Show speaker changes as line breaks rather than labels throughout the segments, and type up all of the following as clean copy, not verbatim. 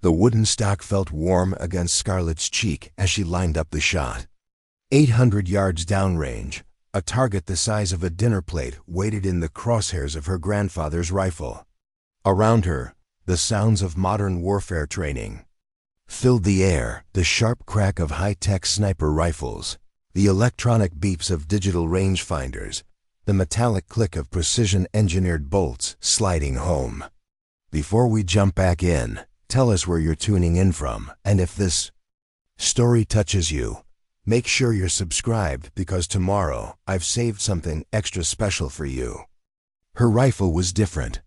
The wooden stock felt warm against Scarlett's cheek as she lined up the shot. 800 yards downrange, a target the size of a dinner plate waited in the crosshairs of her grandfather's rifle. Around her, the sounds of modern warfare training filled the air, the sharp crack of high-tech sniper rifles, the electronic beeps of digital rangefinders, the metallic click of precision-engineered bolts sliding home. Before we jump back in, tell us where you're tuning in from, and if this story touches you, make sure you're subscribed because tomorrow I've saved something extra special for you. Her rifle was different.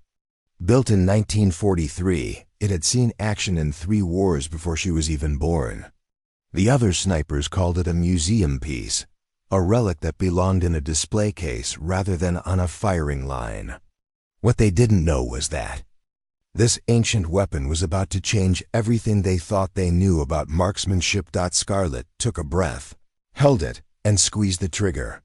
Built in 1943, it had seen action in 3 wars before she was even born. The other snipers called it a museum piece, a relic that belonged in a display case rather than on a firing line. What they didn't know was that this ancient weapon was about to change everything they thought they knew about marksmanship. Scarlett took a breath, held it, and squeezed the trigger.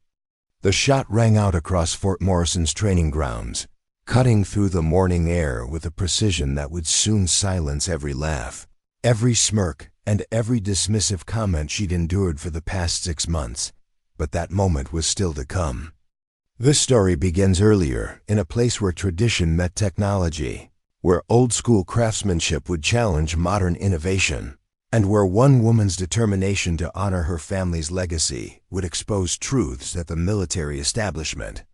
The shot rang out across Fort Morrison's training grounds, cutting through the morning air with a precision that would soon silence every laugh, every smirk, and every dismissive comment she'd endured for the past 6 months. But that moment was still to come. This story begins earlier, in a place where tradition met technology, where old-school craftsmanship would challenge modern innovation, and where one woman's determination to honor her family's legacy would expose truths that the military establishment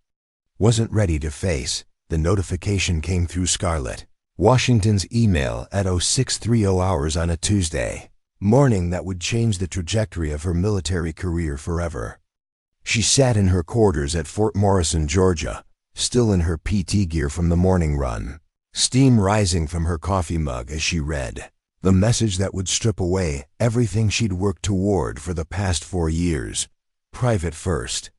wasn't ready to face. The notification came through Scarlett, Washington's email at 0630 hours on a Tuesday morning that would change the trajectory of her military career forever. She sat in her quarters at Fort Morrison, Georgia, still in her PT gear from the morning run, steam rising from her coffee mug as she read the message that would strip away everything she'd worked toward for the past 4 years. Private first.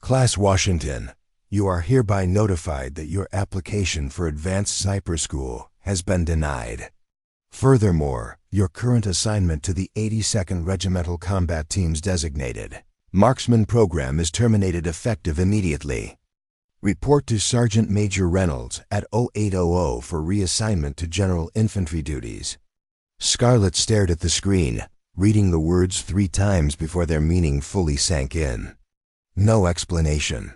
Class Washington, you are hereby notified that your application for Advanced Sniper School has been denied. Furthermore, your current assignment to the 82nd Regimental Combat Team's designated Marksman program is terminated effective immediately. Report to Sergeant Major Reynolds at 0800 for reassignment to General Infantry duties. Scarlett stared at the screen, reading the words 3 times before their meaning fully sank in. No explanation.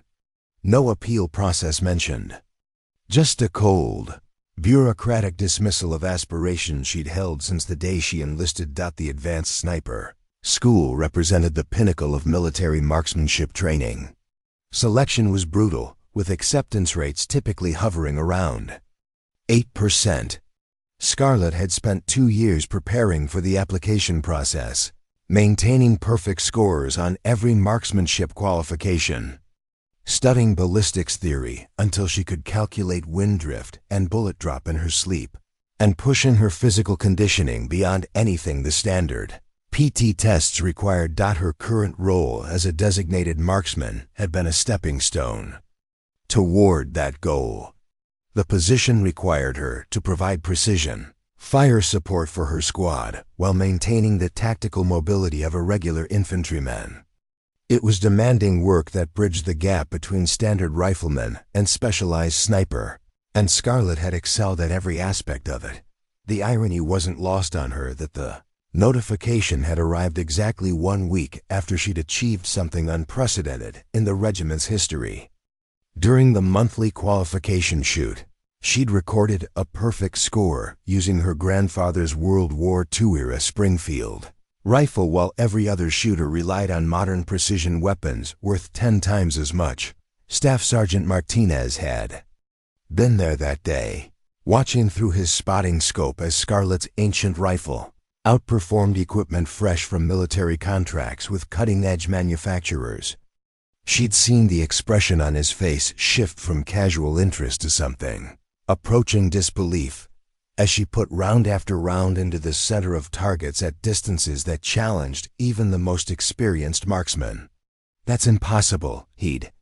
No appeal process mentioned. Just a cold, bureaucratic dismissal of aspirations she'd held since the day she enlisted. The Advanced Sniper School represented the pinnacle of military marksmanship training. Selection was brutal, with acceptance rates typically hovering around 8%. Scarlett had spent 2 years preparing for the application process, maintaining perfect scores on every marksmanship qualification, studying ballistics theory until she could calculate wind drift and bullet drop in her sleep, and pushing her physical conditioning beyond anything the standard PT tests required. Her current role as a designated marksman had been a stepping stone toward that goal. The position required her to provide precision, fire support for her squad while maintaining the tactical mobility of a regular infantryman. It was demanding work that bridged the gap between standard rifleman and specialized sniper, and Scarlett had excelled at every aspect of it. The irony wasn't lost on her that the notification had arrived exactly 1 week after she'd achieved something unprecedented in the regiment's history. During the monthly qualification shoot, she'd recorded a perfect score using her grandfather's World War II-era Springfield rifle, while every other shooter relied on modern precision weapons worth 10 times as much. Staff Sergeant Martinez had been there that day, watching through his spotting scope as Scarlett's ancient rifle outperformed equipment fresh from military contracts with cutting-edge manufacturers. She'd seen the expression on his face shift from casual interest to something approaching disbelief as she put round after round into the center of targets at distances that challenged even the most experienced marksman. "That's impossible," he'd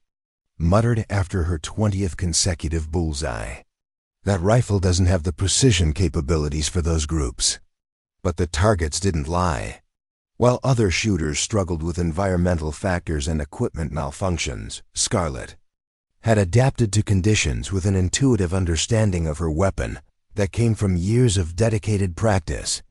muttered after her 20th consecutive bullseye. "That rifle doesn't have the precision capabilities for those groups." But the targets didn't lie. While other shooters struggled with environmental factors and equipment malfunctions, Scarlett had adapted to conditions with an intuitive understanding of her weapon, that came from years of dedicated practice.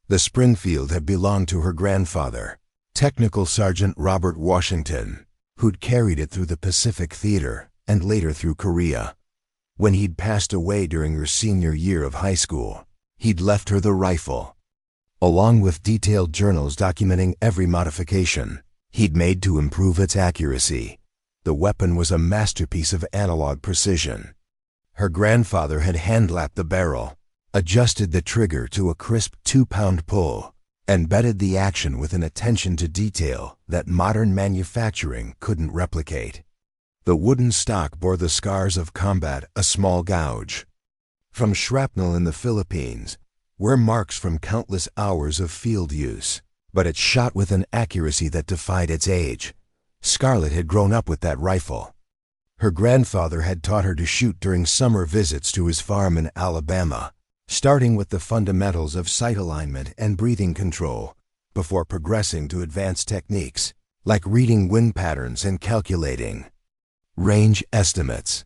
The Springfield had belonged to her grandfather, Technical Sergeant Robert Washington, who'd carried it through the Pacific Theater and later through Korea. When he'd passed away during her senior year of high school, he'd left her the rifle, along with detailed journals documenting every modification he'd made to improve its accuracy. The weapon was a masterpiece of analog precision. Her grandfather had hand-lapped the barrel, adjusted the trigger to a crisp 2-pound pull, and bedded the action with an attention to detail that modern manufacturing couldn't replicate. The wooden stock bore the scars of combat, a small gouge from shrapnel in the Philippines, were marks from countless hours of field use, but it shot with an accuracy that defied its age. Scarlett had grown up with that rifle. Her grandfather had taught her to shoot during summer visits to his farm in Alabama, starting with the fundamentals of sight alignment and breathing control, before progressing to advanced techniques, like reading wind patterns and calculating range estimates.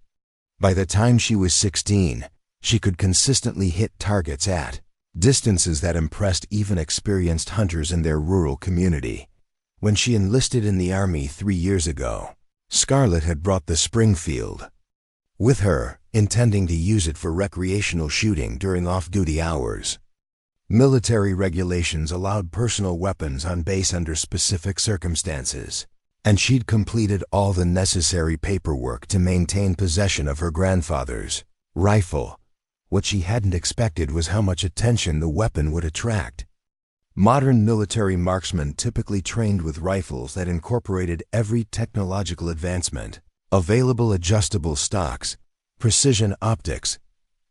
By the time she was 16, she could consistently hit targets at distances that impressed even experienced hunters in their rural community. When she enlisted in the Army 3 years ago, Scarlett had brought the Springfield with her, intending to use it for recreational shooting during off-duty hours. Military regulations allowed personal weapons on base under specific circumstances, and she'd completed all the necessary paperwork to maintain possession of her grandfather's rifle. What she hadn't expected was how much attention the weapon would attract. Modern military marksmen typically trained with rifles that incorporated every technological advancement: available adjustable stocks, precision optics,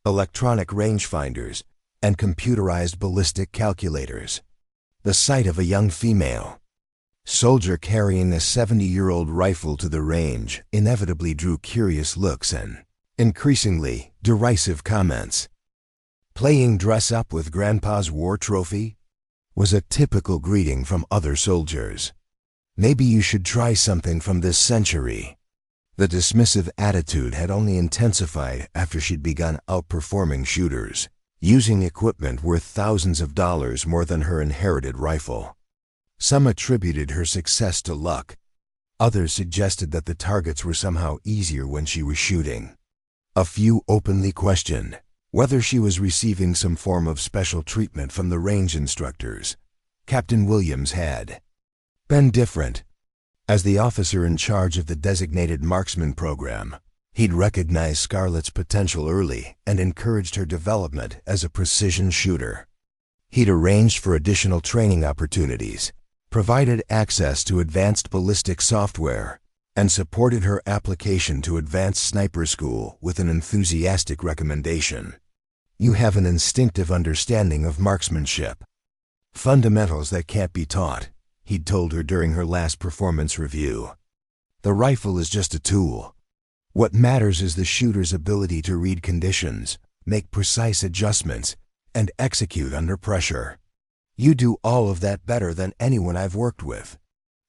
electronic rangefinders, and computerized ballistic calculators. The sight of a young female soldier carrying a 70-year-old rifle to the range inevitably drew curious looks and, increasingly, derisive comments. Playing dress-up with Grandpa's war trophy was a typical greeting from other soldiers. Maybe you should try something from this century. The dismissive attitude had only intensified after she'd begun outperforming shooters, using equipment worth thousands of dollars more than her inherited rifle. Some attributed her success to luck. Others suggested that the targets were somehow easier when she was shooting. A few openly questioned whether she was receiving some form of special treatment from the range instructors. Captain Williams had been different. As the officer in charge of the designated marksman program, he'd recognized Scarlett's potential early and encouraged her development as a precision shooter. He'd arranged for additional training opportunities, provided access to advanced ballistic software, and supported her application to advanced sniper school with an enthusiastic recommendation. You have an instinctive understanding of marksmanship. Fundamentals that can't be taught, he'd told her during her last performance review. The rifle is just a tool. What matters is the shooter's ability to read conditions, make precise adjustments, and execute under pressure. You do all of that better than anyone I've worked with.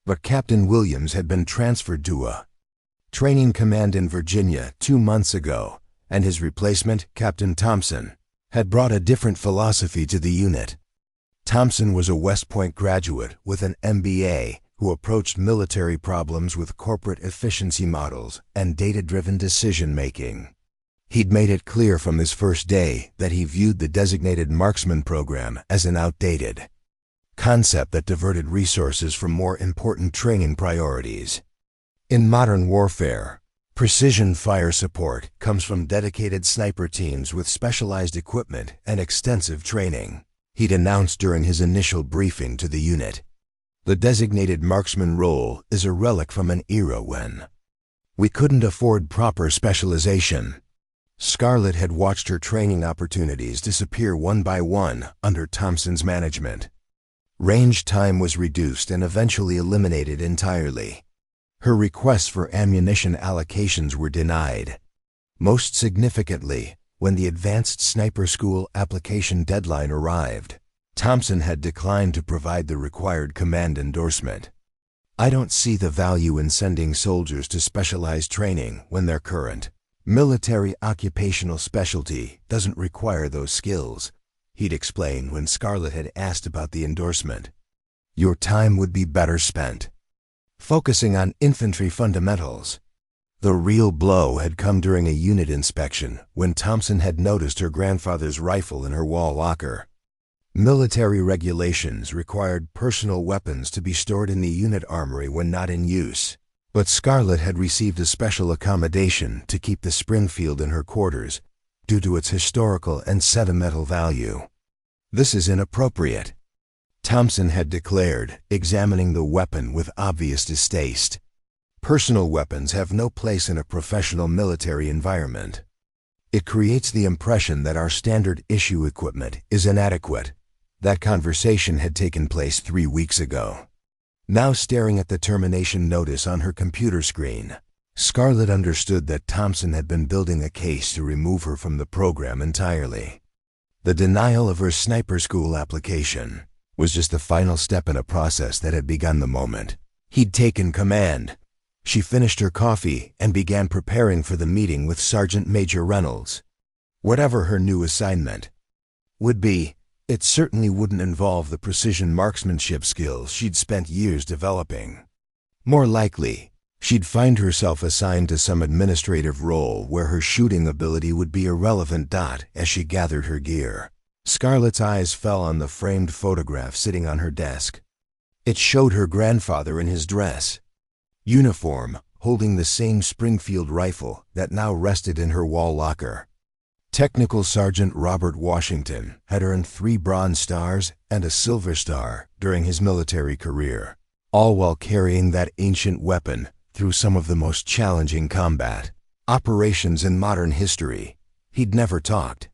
But Captain Williams had been transferred to a training command in Virginia 2 months ago, and his replacement, Captain Thompson, had brought a different philosophy to the unit. Thompson was a West Point graduate with an MBA who approached military problems with corporate efficiency models and data-driven decision-making. He'd made it clear from his first day that he viewed the designated marksman program as an outdated concept that diverted resources from more important training priorities. In modern warfare, precision fire support comes from dedicated sniper teams with specialized equipment and extensive training, he'd announced during his initial briefing to the unit. The designated marksman role is a relic from an era when we couldn't afford proper specialization. Scarlett had watched her training opportunities disappear one by one under Thompson's management. Range time was reduced and eventually eliminated entirely. Her requests for ammunition allocations were denied. Most significantly, when the Advanced Sniper School application deadline arrived, Thompson had declined to provide the required command endorsement. "I don't see the value in sending soldiers to specialized training when they're current," Military occupational specialty doesn't require those skills, he'd explain when Scarlett had asked about the endorsement. Your time would be better spent focusing on infantry fundamentals. The real blow had come during a unit inspection when Thompson had noticed her grandfather's rifle in her wall locker. Military regulations required personal weapons to be stored in the unit armory when not in use, but Scarlett had received a special accommodation to keep the Springfield in her quarters due to its historical and sentimental value. This is inappropriate, Thompson had declared, examining the weapon with obvious distaste. Personal weapons have no place in a professional military environment. It creates the impression that our standard issue equipment is inadequate. That conversation had taken place 3 weeks ago. Now staring at the termination notice on her computer screen, Scarlett understood that Thompson had been building a case to remove her from the program entirely. The denial of her sniper school application was just the final step in a process that had begun the moment he'd taken command. She finished her coffee and began preparing for the meeting with Sergeant Major Reynolds. Whatever her new assignment would be, it certainly wouldn't involve the precision marksmanship skills she'd spent years developing. More likely, she'd find herself assigned to some administrative role where her shooting ability would be irrelevant. As she gathered her gear, Scarlett's eyes fell on the framed photograph sitting on her desk. It showed her grandfather in his dress uniform, holding the same Springfield rifle that now rested in her wall locker. Technical Sergeant Robert Washington had earned 3 Bronze Stars and a Silver Star during his military career, all while carrying that ancient weapon through some of the most challenging combat operations in modern history. He'd never talked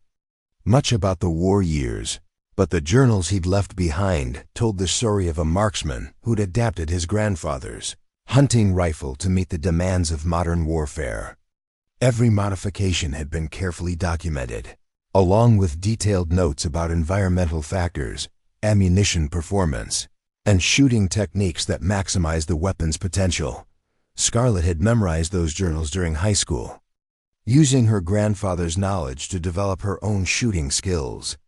much about the war years, but the journals he'd left behind told the story of a marksman who'd adapted his grandfather's hunting rifle to meet the demands of modern warfare. Every modification had been carefully documented, along with detailed notes about environmental factors, ammunition performance, and shooting techniques that maximize the weapon's potential. Scarlett had memorized those journals during high school, using her grandfather's knowledge to develop her own shooting skills.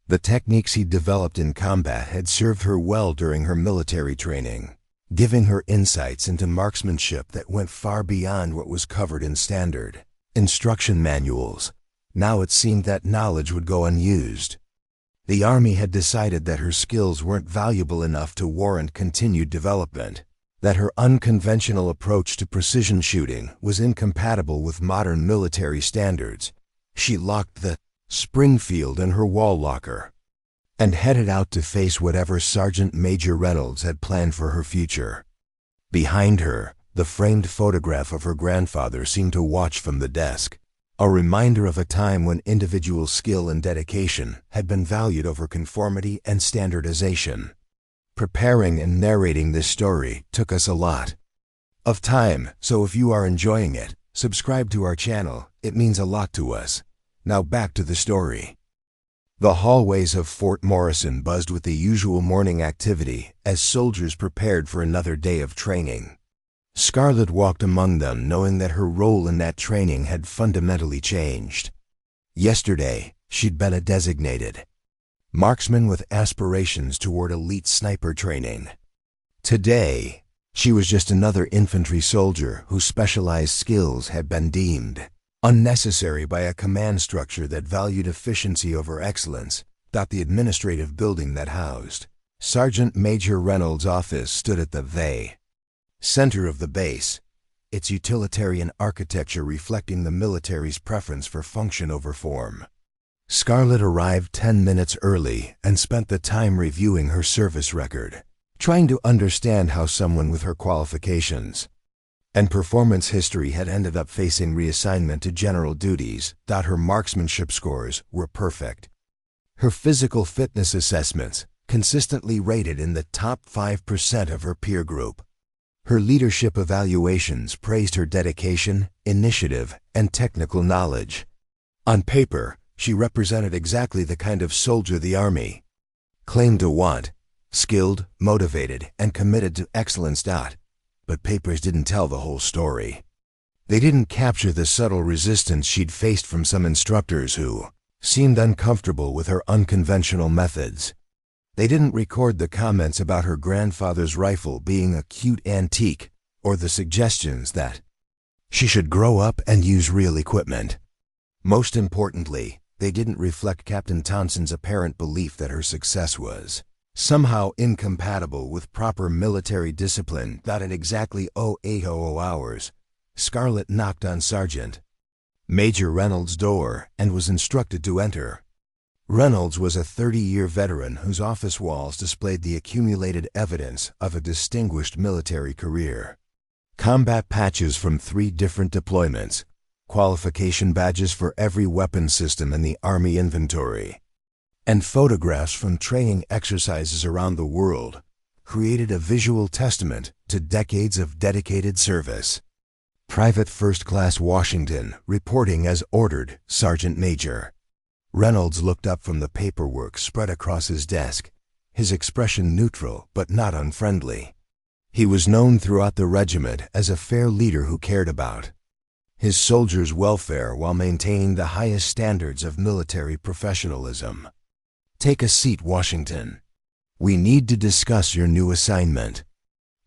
The techniques he'd developed in combat had served her well during her military training, giving her insights into marksmanship that went far beyond what was covered in standard instruction manuals. Now it seemed that knowledge would go unused. The Army had decided that her skills weren't valuable enough to warrant continued development, that her unconventional approach to precision shooting was incompatible with modern military standards. She locked the Springfield in her wall locker and headed out to face whatever Sergeant Major Reynolds had planned for her future. Behind her, the framed photograph of her grandfather seemed to watch from the desk, a reminder of a time when individual skill and dedication had been valued over conformity and standardization. Preparing and narrating this story took us a lot of time, so if you are enjoying it, subscribe to our channel. It means a lot to us. Now back to the story. The hallways of Fort Morrison buzzed with the usual morning activity as soldiers prepared for another day of training. Scarlett walked among them knowing that her role in that training had fundamentally changed. Yesterday, she'd been a designated marksman with aspirations toward elite sniper training. Today, she was just another infantry soldier whose specialized skills had been deemed unnecessary by a command structure that valued efficiency over excellence. The administrative building that housed Sergeant Major Reynolds' office stood at the center of the base, its utilitarian architecture reflecting the military's preference for function over form. Scarlett arrived 10 minutes early and spent the time reviewing her service record, trying to understand how someone with her qualifications and performance history had ended up facing reassignment to general duties. Her marksmanship scores were perfect. Her physical fitness assessments consistently rated in the top 5% of her peer group. Her leadership evaluations praised her dedication, initiative, and technical knowledge. On paper, she represented exactly the kind of soldier the Army claimed to want: skilled, motivated, and committed to excellence. But papers didn't tell the whole story. They didn't capture the subtle resistance she'd faced from some instructors who seemed uncomfortable with her unconventional methods. They didn't record the comments about her grandfather's rifle being a cute antique, or the suggestions that she should grow up and use real equipment. Most importantly, they didn't reflect Captain Thompson's apparent belief that her success was somehow incompatible with proper military discipline. At exactly 0800 hours, Scarlett knocked on Sergeant Major Reynolds' door and was instructed to enter. Reynolds was a 30-year veteran whose office walls displayed the accumulated evidence of a distinguished military career. Combat patches from 3 different deployments, qualification badges for every weapon system in the Army inventory, and photographs from training exercises around the world created a visual testament to decades of dedicated service. Private First Class Washington, reporting as ordered, Sergeant Major. Reynolds looked up from the paperwork spread across his desk, his expression neutral but not unfriendly. He was known throughout the regiment as a fair leader who cared about his soldiers' welfare while maintaining the highest standards of military professionalism. "Take a seat, Washington. We need to discuss your new assignment."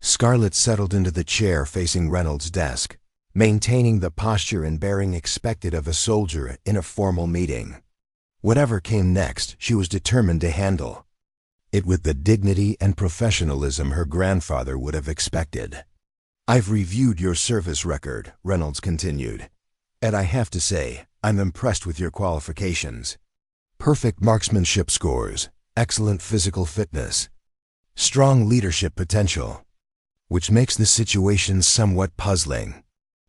Scarlett settled into the chair facing Reynolds' desk, maintaining the posture and bearing expected of a soldier in a formal meeting. Whatever came next, she was determined to handle it with the dignity and professionalism her grandfather would have expected. "I've reviewed your service record," Reynolds continued, "and I have to say, I'm impressed with your qualifications. Perfect marksmanship scores, excellent physical fitness, strong leadership potential, which makes the situation somewhat puzzling."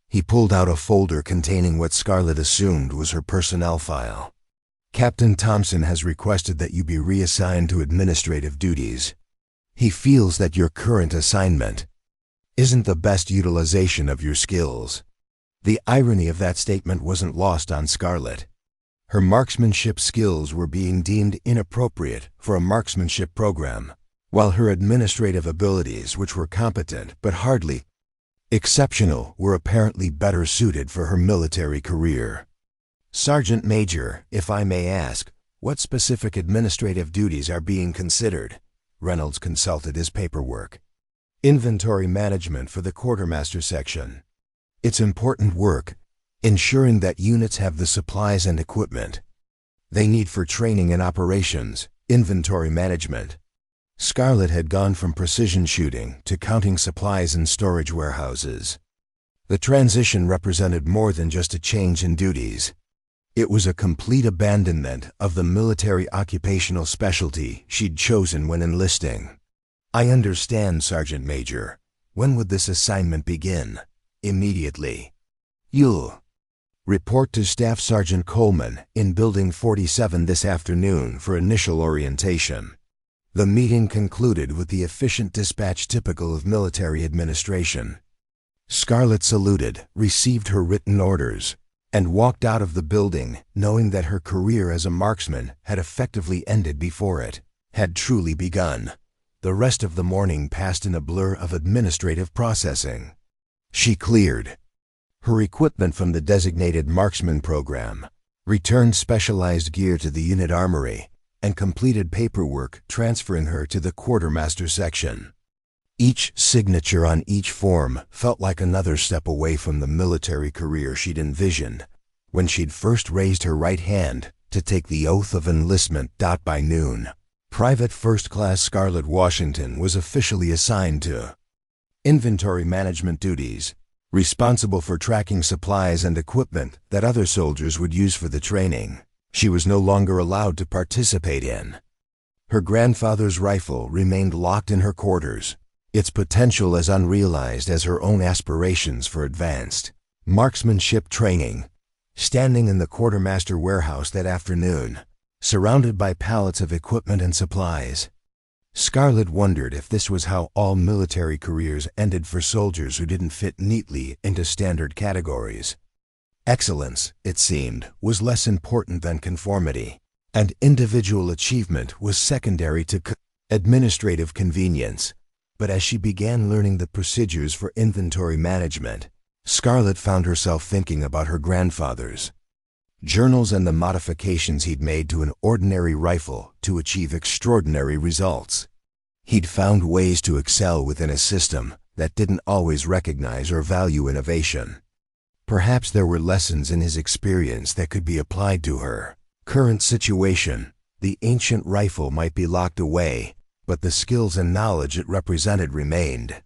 He pulled out a folder containing what Scarlett assumed was her personnel file. "Captain Thompson has requested that you be reassigned to administrative duties. He feels that your current assignment isn't the best utilization of your skills." The irony of that statement wasn't lost on Scarlett. Her marksmanship skills were being deemed inappropriate for a marksmanship program, while her administrative abilities, which were competent but hardly exceptional, were apparently better suited for her military career. "Sergeant Major, if I may ask, what specific administrative duties are being considered?" Reynolds consulted his paperwork. "Inventory management for the quartermaster section. It's important work, ensuring that units have the supplies and equipment they need for training and operations. Inventory management." Scarlett had gone from precision shooting to counting supplies in storage warehouses. The transition represented more than just a change in duties. It was a complete abandonment of the military occupational specialty she'd chosen when enlisting. "I understand, Sergeant Major. When would this assignment begin?" "Immediately. You'll report to Staff Sergeant Coleman in Building 47 this afternoon for initial orientation." The meeting concluded with the efficient dispatch typical of military administration. Scarlett saluted, received her written orders, and walked out of the building, knowing that her career as a marksman had effectively ended before it had truly begun. The rest of the morning passed in a blur of administrative processing. She cleared her equipment from the designated marksman program, returned specialized gear to the unit armory, and completed paperwork transferring her to the quartermaster section. Each signature on each form felt like another step away from the military career she'd envisioned when she'd first raised her right hand to take the oath of enlistment. By noon, Private First Class Scarlett Washington was officially assigned to inventory management duties, responsible for tracking supplies and equipment that other soldiers would use for the training she was no longer allowed to participate in. Her grandfather's rifle remained locked in her quarters, its potential as unrealized as her own aspirations for advanced marksmanship training. Standing in the quartermaster warehouse that afternoon, surrounded by pallets of equipment and supplies, Scarlett wondered if this was how all military careers ended for soldiers who didn't fit neatly into standard categories. Excellence, it seemed, was less important than conformity, and individual achievement was secondary to administrative convenience. But as she began learning the procedures for inventory management, Scarlett found herself thinking about her grandfather's journals and the modifications he'd made to an ordinary rifle to achieve extraordinary results. He'd found ways to excel within a system that didn't always recognize or value innovation. Perhaps there were lessons in his experience that could be applied to her current situation. The ancient rifle might be locked away, but the skills and knowledge it represented remained.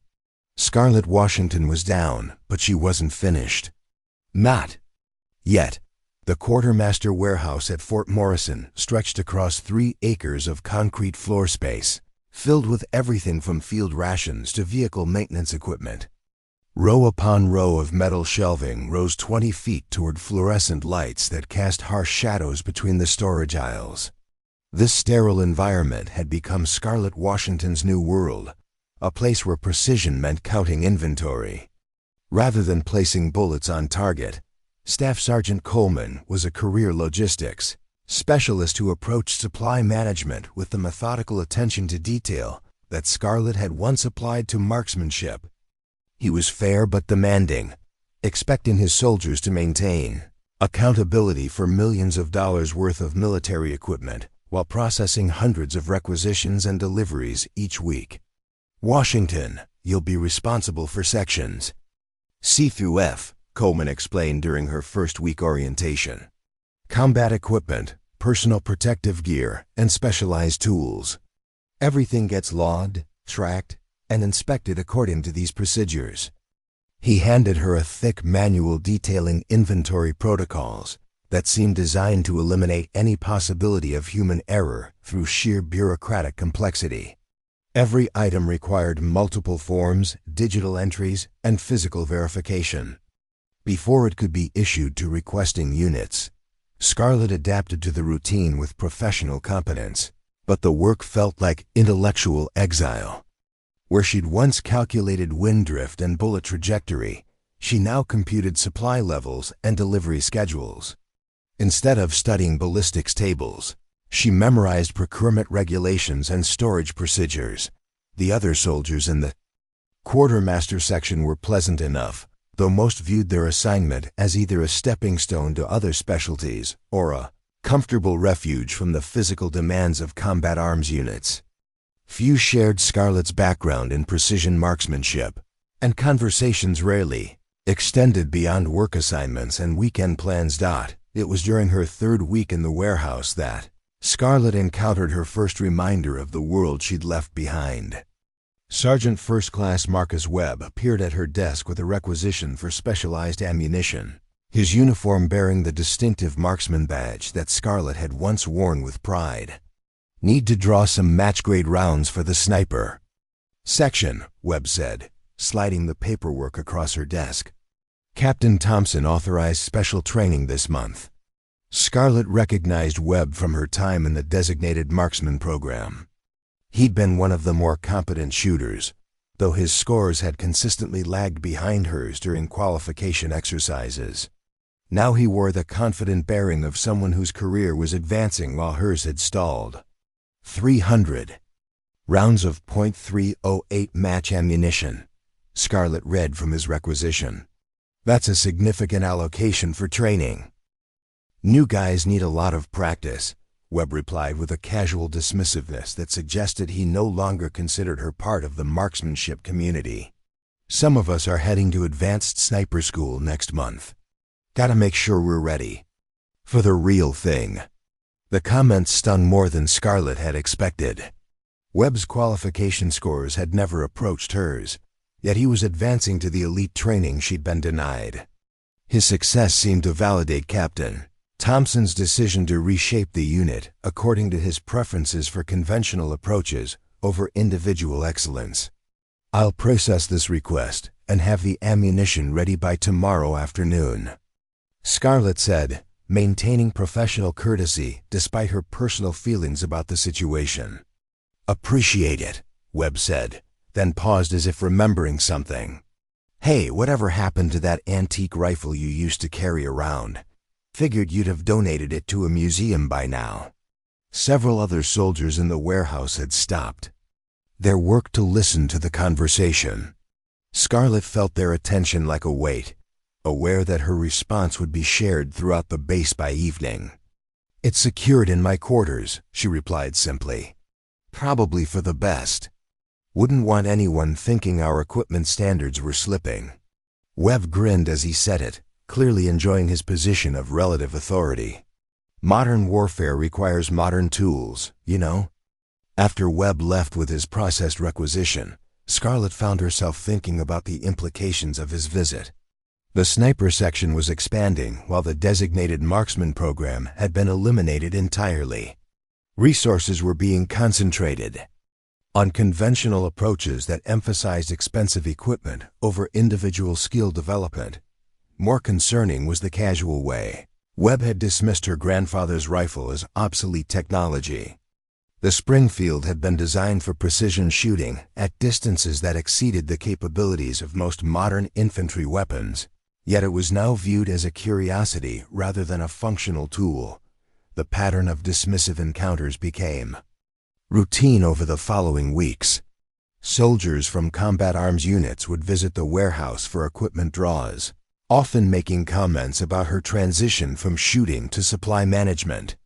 Scarlett Washington was down, but she wasn't finished. Not yet. The quartermaster warehouse at Fort Morrison stretched across 3 acres of concrete floor space, filled with everything from field rations to vehicle maintenance equipment. Row upon row of metal shelving rose 20 feet toward fluorescent lights that cast harsh shadows between the storage aisles. This sterile environment had become Scarlett Washington's new world, a place where precision meant counting inventory. Rather than placing bullets on target, Staff Sergeant Coleman was a career logistics specialist who approached supply management with the methodical attention to detail that Scarlett had once applied to marksmanship. He was fair but demanding, expecting his soldiers to maintain accountability for millions of dollars worth of military equipment while processing hundreds of requisitions and deliveries each week. Washington, you'll be responsible for sections C through F, Coleman explained during her first week orientation. Combat equipment, personal protective gear, and specialized tools. Everything gets logged, tracked, and inspected according to these procedures. He handed her a thick manual detailing inventory protocols that seemed designed to eliminate any possibility of human error through sheer bureaucratic complexity. Every item required multiple forms, digital entries, and physical verification. Before it could be issued to requesting units, Scarlett adapted to the routine with professional competence, but the work felt like intellectual exile. Where she'd once calculated wind drift and bullet trajectory, she now computed supply levels and delivery schedules. Instead of studying ballistics tables, she memorized procurement regulations and storage procedures. The other soldiers in the quartermaster section were pleasant enough, though most viewed their assignment as either a stepping stone to other specialties or a comfortable refuge from the physical demands of combat arms units. Few shared Scarlett's background in precision marksmanship, and conversations rarely extended beyond work assignments and weekend plans. It was during her 3rd week in the warehouse that Scarlett encountered her first reminder of the world she'd left behind. Sergeant First Class Marcus Webb appeared at her desk with a requisition for specialized ammunition, his uniform bearing the distinctive marksman badge that Scarlett had once worn with pride. Need to draw some match-grade rounds for the sniper section, Webb said, sliding the paperwork across her desk. Captain Thompson authorized special training this month. Scarlett recognized Webb from her time in the designated marksman program. He'd been one of the more competent shooters, though his scores had consistently lagged behind hers during qualification exercises. Now he wore the confident bearing of someone whose career was advancing while hers had stalled. 300 rounds of .308 match ammunition, Scarlett read from his requisition. That's a significant allocation for training. New guys need a lot of practice, Webb replied with a casual dismissiveness that suggested he no longer considered her part of the marksmanship community. Some of us are heading to advanced sniper school next month. Gotta make sure we're ready for the real thing. The comment stung more than Scarlett had expected. Webb's qualification scores had never approached hers, yet he was advancing to the elite training she'd been denied. His success seemed to validate Captain Thompson's decision to reshape the unit according to his preferences for conventional approaches over individual excellence. I'll process this request and have the ammunition ready by tomorrow afternoon, Scarlett said, maintaining professional courtesy despite her personal feelings about the situation. Appreciate it, Webb said, then paused as if remembering something. Hey, whatever happened to that antique rifle you used to carry around? Figured you'd have donated it to a museum by now. Several other soldiers in the warehouse had stopped their work to listen to the conversation. Scarlett felt their attention like a weight, aware that her response would be shared throughout the base by evening. "It's secured in my quarters," she replied simply. "Probably for the best. Wouldn't want anyone thinking our equipment standards were slipping." Webb grinned as he said it, clearly enjoying his position of relative authority. "Modern warfare requires modern tools, you know." After Webb left with his processed requisition, Scarlet found herself thinking about the implications of his visit. The sniper section was expanding while the designated marksman program had been eliminated entirely. Resources were being concentrated on conventional approaches that emphasized expensive equipment over individual skill development. More concerning was the casual way Webb had dismissed her grandfather's rifle as obsolete technology. The Springfield had been designed for precision shooting at distances that exceeded the capabilities of most modern infantry weapons, yet it was now viewed as a curiosity rather than a functional tool. The pattern of dismissive encounters became routine over the following weeks. Soldiers from combat arms units would visit the warehouse for equipment draws, often making comments about her transition from shooting to supply management.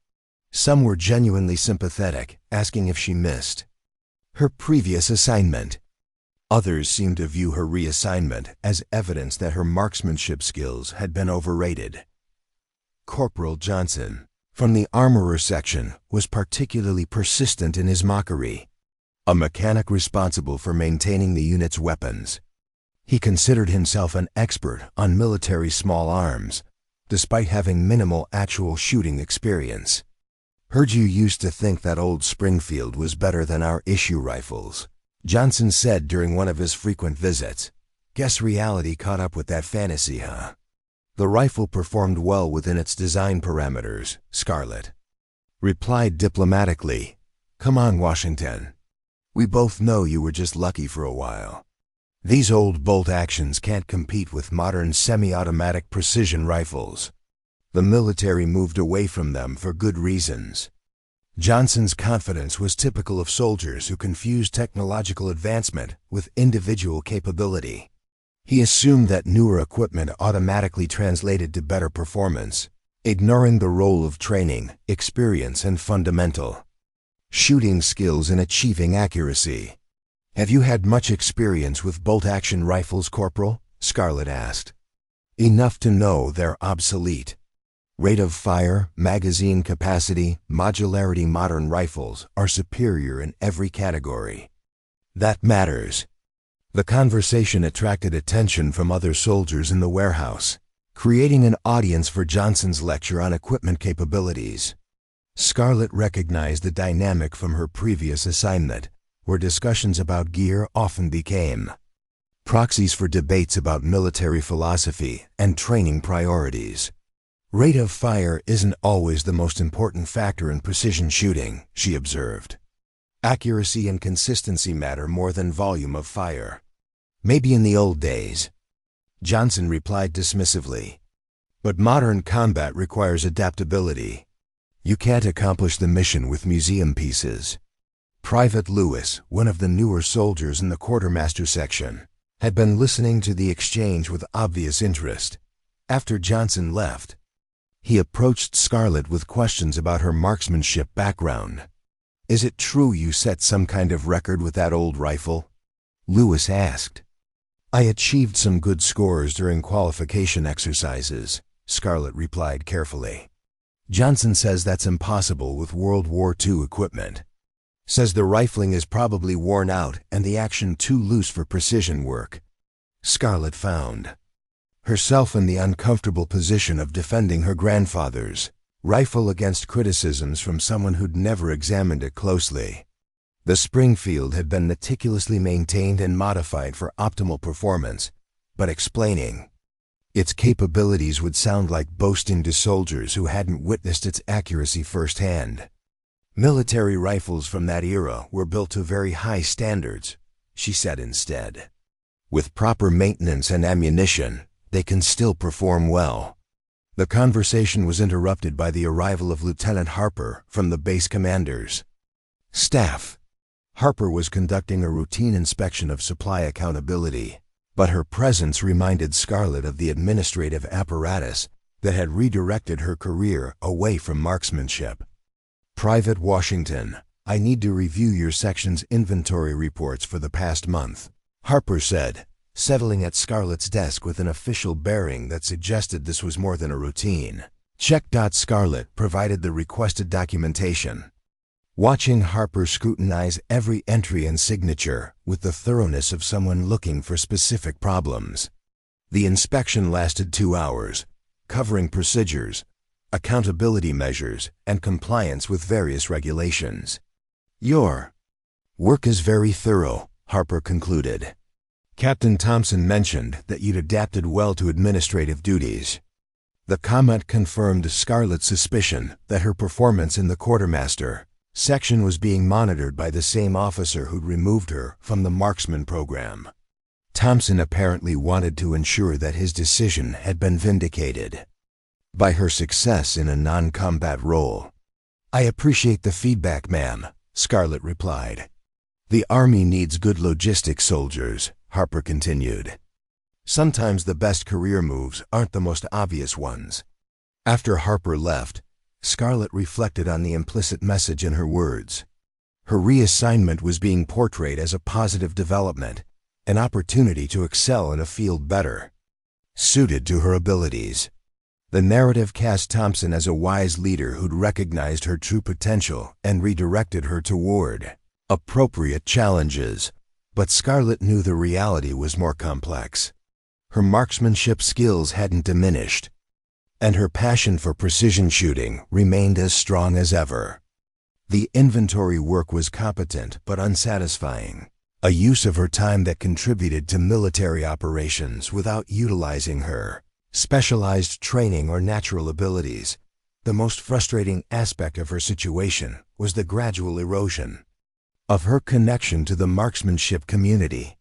Some were genuinely sympathetic, asking if she missed her previous assignment. Others seemed to view her reassignment as evidence that her marksmanship skills had been overrated. Corporal Johnson, from the armorer section, was particularly persistent in his mockery. A mechanic responsible for maintaining the unit's weapons, he considered himself an expert on military small arms, despite having minimal actual shooting experience. "Heard you used to think that old Springfield was better than our issue rifles," Johnson said during one of his frequent visits. "Guess reality caught up with that fantasy, huh?" "The rifle performed well within its design parameters," Scarlet replied diplomatically. "Come on, Washington. We both know you were just lucky for a while. These old bolt actions can't compete with modern semi-automatic precision rifles. The military moved away from them for good reasons." Johnson's confidence was typical of soldiers who confused technological advancement with individual capability. He assumed that newer equipment automatically translated to better performance, ignoring the role of training, experience, and fundamental shooting skills in achieving accuracy. "Have you had much experience with bolt-action rifles, Corporal?" Scarlet asked. "Enough to know they're obsolete. Rate of fire, magazine capacity, modularity. Modern rifles are superior in every category. That matters." The conversation attracted attention from other soldiers in the warehouse, creating an audience for Johnson's lecture on equipment capabilities. Scarlet recognized the dynamic from her previous assignment, where discussions about gear often became proxies for debates about military philosophy and training priorities. "Rate of fire isn't always the most important factor in precision shooting," she observed. "Accuracy and consistency matter more than volume of fire." "Maybe in the old days," Johnson replied dismissively. "But modern combat requires adaptability. You can't accomplish the mission with museum pieces." Private Lewis, one of the newer soldiers in the quartermaster section, had been listening to the exchange with obvious interest. After Johnson left, he approached Scarlet with questions about her marksmanship background. "Is it true you set some kind of record with that old rifle?" Lewis asked. "I achieved some good scores during qualification exercises," Scarlet replied carefully. "Johnson says that's impossible with World War II equipment. Says the rifling is probably worn out and the action too loose for precision work." Scarlet found herself in the uncomfortable position of defending her grandfather's rifle against criticisms from someone who'd never examined it closely. The Springfield had been meticulously maintained and modified for optimal performance, but explaining its capabilities would sound like boasting to soldiers who hadn't witnessed its accuracy firsthand. "Military rifles from that era were built to very high standards," she said instead. "With proper maintenance and ammunition, they can still perform well." The conversation was interrupted by the arrival of Lieutenant Harper from the base commander's staff. Harper was conducting a routine inspection of supply accountability, but her presence reminded Scarlet of the administrative apparatus that had redirected her career away from marksmanship. "Private Washington, I need to review your section's inventory reports for the past month," Harper said, settling at Scarlet's desk with an official bearing that suggested this was more than a routine. "Check." Scarlet provided the requested documentation, watching Harper scrutinize every entry and signature with the thoroughness of someone looking for specific problems. The inspection lasted 2 hours, covering procedures, accountability measures, and compliance with various regulations. "Your work is very thorough," Harper concluded. "Captain Thompson mentioned that you'd adapted well to administrative duties." The comment confirmed Scarlet's suspicion that her performance in the quartermaster section was being monitored by the same officer who'd removed her from the marksman program. Thompson apparently wanted to ensure that his decision had been vindicated by her success in a non-combat role. "I appreciate the feedback, ma'am," Scarlet replied. "The Army needs good logistics soldiers," Harper continued. "Sometimes the best career moves aren't the most obvious ones." After Harper left, Scarlet reflected on the implicit message in her words. Her reassignment was being portrayed as a positive development, an opportunity to excel in a field better suited to her abilities. The narrative cast Thompson as a wise leader who'd recognized her true potential and redirected her toward appropriate challenges. But Scarlet knew the reality was more complex. Her marksmanship skills hadn't diminished, and her passion for precision shooting remained as strong as ever. The inventory work was competent but unsatisfying, a use of her time that contributed to military operations without utilizing her specialized training or natural abilities. The most frustrating aspect of her situation was the gradual erosion of her connection to the marksmanship community.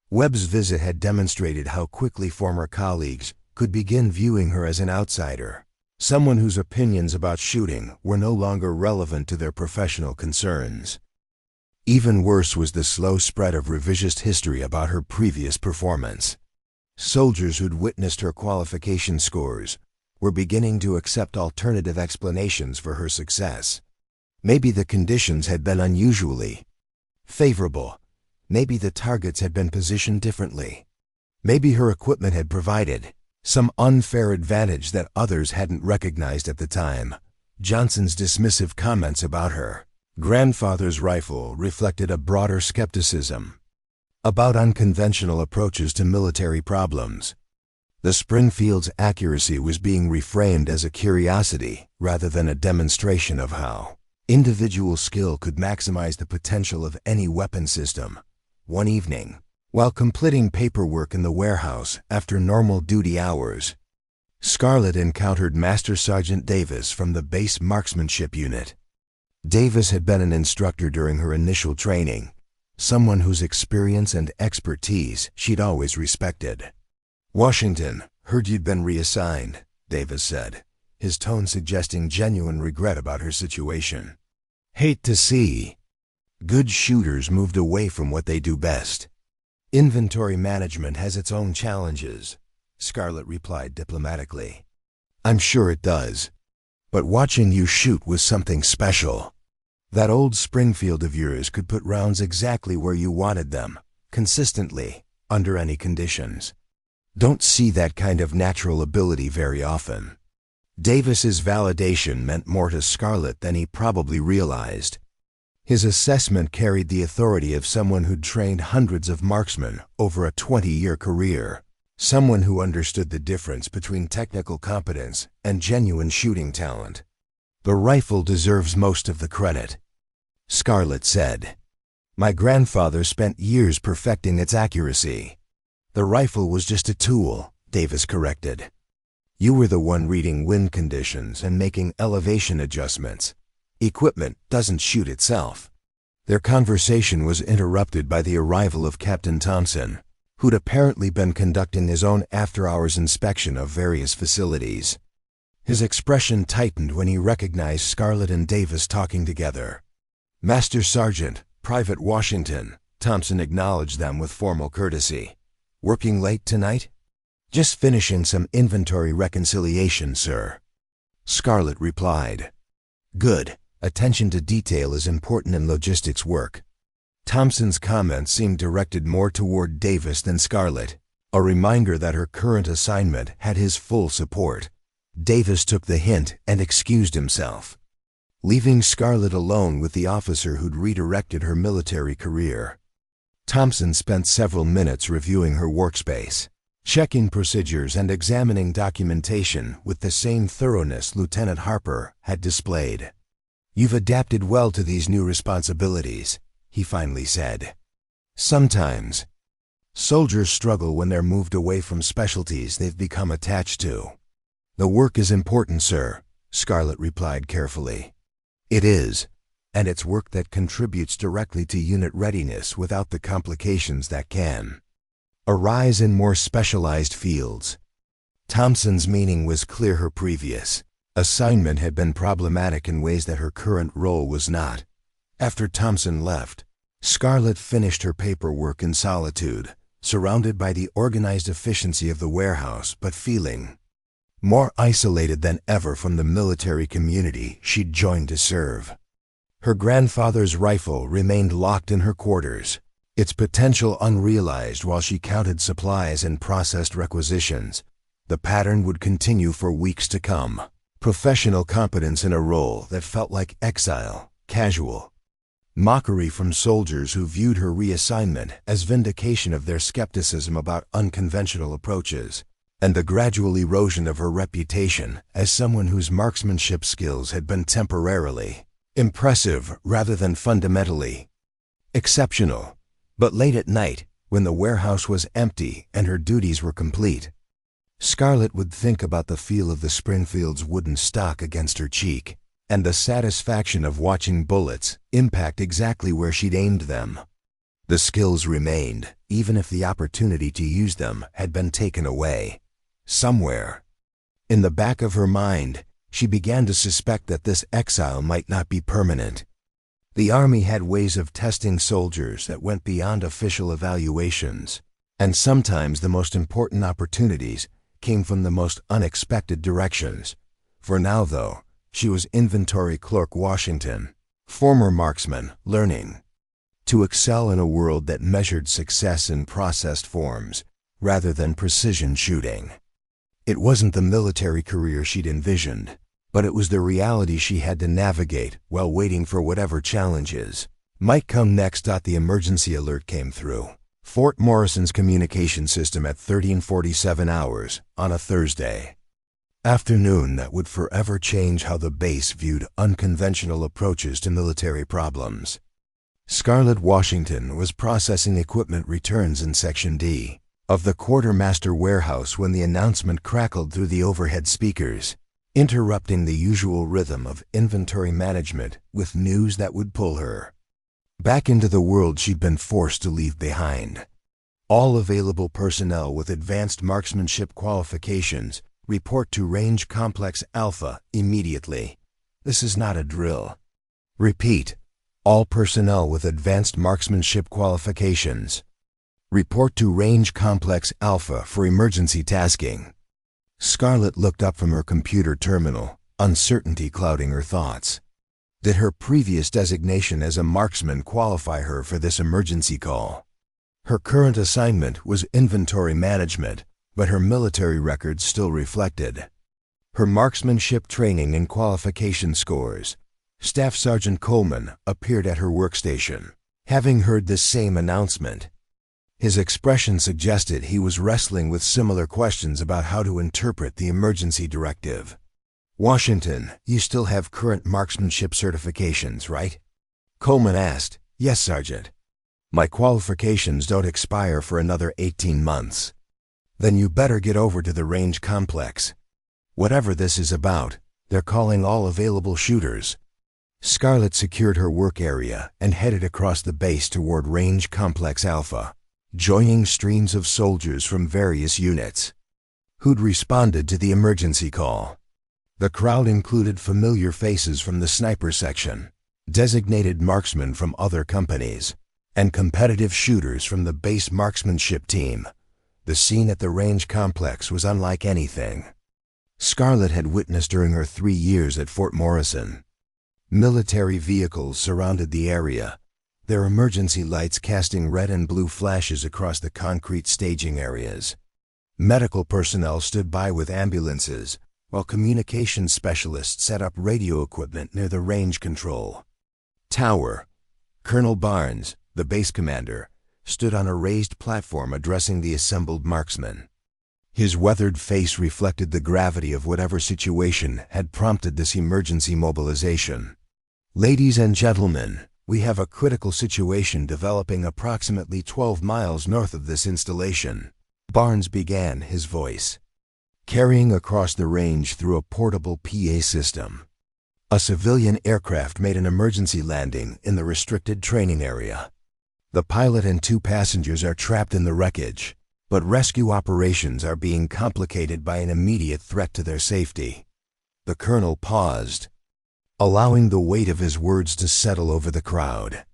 Webb's visit had demonstrated how quickly former colleagues could begin viewing her as an outsider, someone whose opinions about shooting were no longer relevant to their professional concerns. Even worse was the slow spread of revisionist history about her previous performance. Soldiers who'd witnessed her qualification scores were beginning to accept alternative explanations for her success. Maybe the conditions had been unusually favorable. Maybe the targets had been positioned differently. Maybe her equipment had provided some unfair advantage that others hadn't recognized at the time. Johnson's dismissive comments about her grandfather's rifle reflected a broader skepticism about unconventional approaches to military problems. The Springfield's accuracy was being reframed as a curiosity rather than a demonstration of how individual skill could maximize the potential of any weapon system. One evening, while completing paperwork in the warehouse after normal duty hours, Scarlet encountered Master Sergeant Davis from the base marksmanship unit. Davis had been an instructor during her initial training, someone whose experience and expertise she'd always respected. "Washington, heard you'd been reassigned," Davis said, his tone suggesting genuine regret about her situation. "Hate to see good shooters moved away from what they do best." "Inventory management has its own challenges," Scarlet replied diplomatically. "I'm sure it does. But watching you shoot was something special. That old Springfield of yours could put rounds exactly where you wanted them, consistently, under any conditions. Don't see that kind of natural ability very often." Davis's validation meant more to Scarlet than he probably realized. His assessment carried the authority of someone who'd trained hundreds of marksmen over a 20-year career, someone who understood the difference between technical competence and genuine shooting talent. "The rifle deserves most of the credit," Scarlet said. "My grandfather spent years perfecting its accuracy." "The rifle was just a tool," Davis corrected. "You were the one reading wind conditions and making elevation adjustments. Equipment doesn't shoot itself." Their conversation was interrupted by the arrival of Captain Thompson, who'd apparently been conducting his own after-hours inspection of various facilities. His expression tightened when he recognized Scarlet and Davis talking together. "Master Sergeant, Private Washington," Thompson acknowledged them with formal courtesy. Working late tonight? Just finishing some inventory reconciliation, sir. Scarlett replied. Good. Attention to detail is important in logistics work. Thompson's comments seemed directed more toward Davis than Scarlett, a reminder that her current assignment had his full support. Davis took the hint and excused himself, leaving Scarlett alone with the officer who'd redirected her military career. Thompson spent several minutes reviewing her workspace, checking procedures and examining documentation with the same thoroughness Lieutenant Harper had displayed. You've adapted well to these new responsibilities, he finally said. Sometimes, soldiers struggle when they're moved away from specialties they've become attached to. The work is important, sir, Scarlett replied carefully. It is, and it's work that contributes directly to unit readiness without the complications that can arise in more specialized fields. Thompson's meaning was clear. Her previous assignment had been problematic in ways that her current role was not. After Thompson left, Scarlett finished her paperwork in solitude, surrounded by the organized efficiency of the warehouse, but feeling more isolated than ever from the military community she'd joined to serve. Her grandfather's rifle remained locked in her quarters, its potential unrealized while she counted supplies and processed requisitions. The pattern would continue for weeks to come. Professional competence in a role that felt like exile, casual mockery from soldiers who viewed her reassignment as vindication of their skepticism about unconventional approaches, and the gradual erosion of her reputation as someone whose marksmanship skills had been temporarily impressive rather than fundamentally exceptional. But late at night, when the warehouse was empty and her duties were complete, Scarlett would think about the feel of the Springfield's wooden stock against her cheek, and the satisfaction of watching bullets impact exactly where she'd aimed them. The skills remained, even if the opportunity to use them had been taken away. Somewhere in the back of her mind, she began to suspect that this exile might not be permanent. The Army had ways of testing soldiers that went beyond official evaluations, and sometimes the most important opportunities came from the most unexpected directions. For now, though, she was Inventory Clerk Washington, former marksman, learning to excel in a world that measured success in processed forms rather than precision shooting. It wasn't the military career she'd envisioned, but it was the reality she had to navigate while waiting for whatever challenges might come next. The emergency alert came through Fort Morrison's communication system at 13:47 hours on a Thursday afternoon that would forever change how the base viewed unconventional approaches to military problems. Scarlett Washington was processing equipment returns in Section D of the quartermaster warehouse when the announcement crackled through the overhead speakers, interrupting the usual rhythm of inventory management with news that would pull her back into the world she'd been forced to leave behind. All available personnel with advanced marksmanship qualifications report to Range Complex Alpha immediately. This is not a drill. Repeat. All personnel with advanced marksmanship qualifications report to Range Complex Alpha for emergency tasking. Scarlett looked up from her computer terminal, uncertainty clouding her thoughts. Did her previous designation as a marksman qualify her for this emergency call? Her current assignment was inventory management, but her military records still reflected her marksmanship training and qualification scores. Staff Sergeant Coleman appeared at her workstation, having heard this same announcement. His expression suggested he was wrestling with similar questions about how to interpret the emergency directive. Washington, you still have current marksmanship certifications, right? Coleman asked. Yes, Sergeant. My qualifications don't expire for another 18 months. Then you better get over to the range complex. Whatever this is about, they're calling all available shooters. Scarlett secured her work area and headed across the base toward Range Complex Alpha, joining streams of soldiers from various units who'd responded to the emergency call. The crowd included familiar faces from the sniper section, designated marksmen from other companies, and competitive shooters from the base marksmanship team. The scene at the range complex was unlike anything Scarlett had witnessed during her 3 years at Fort Morrison. Military vehicles surrounded the area, their emergency lights casting red and blue flashes across the concrete staging areas. Medical personnel stood by with ambulances, while communications specialists set up radio equipment near the range control tower. Colonel Barnes, the base commander, stood on a raised platform addressing the assembled marksmen. His weathered face reflected the gravity of whatever situation had prompted this emergency mobilization. "Ladies and gentlemen, we have a critical situation developing approximately 12 miles north of this installation," Barnes began, his voice carrying across the range through a portable PA system. A civilian aircraft made an emergency landing in the restricted training area. The pilot and 2 passengers are trapped in the wreckage, but rescue operations are being complicated by an immediate threat to their safety. The colonel paused, allowing the weight of his words to settle over the crowd.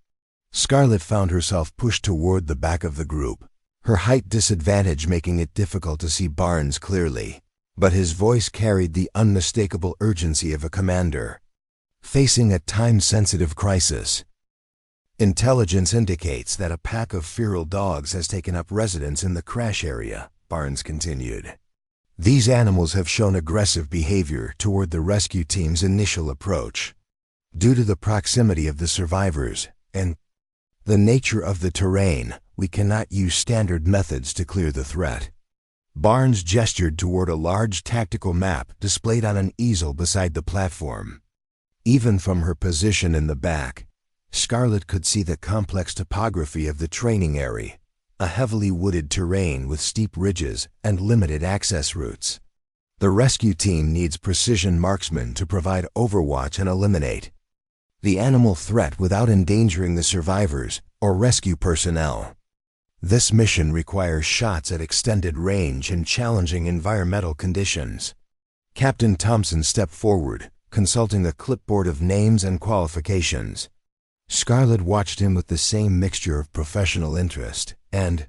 Scarlett found herself pushed toward the back of the group, her height disadvantage making it difficult to see Barnes clearly, but his voice carried the unmistakable urgency of a commander facing a time-sensitive crisis. "Intelligence indicates that a pack of feral dogs has taken up residence in the crash area," Barnes continued. "These animals have shown aggressive behavior toward the rescue team's initial approach. Due to the proximity of the survivors and the nature of the terrain, we cannot use standard methods to clear the threat." Barnes gestured toward a large tactical map displayed on an easel beside the platform. Even from her position in the back, Scarlett could see the complex topography of the training area, a heavily wooded terrain with steep ridges and limited access routes. The rescue team needs precision marksmen to provide overwatch and eliminate the animal threat without endangering the survivors or rescue personnel. This mission requires shots at extended range in challenging environmental conditions. Captain Thompson stepped forward, consulting a clipboard of names and qualifications. Scarlett watched him with the same mixture of professional interest and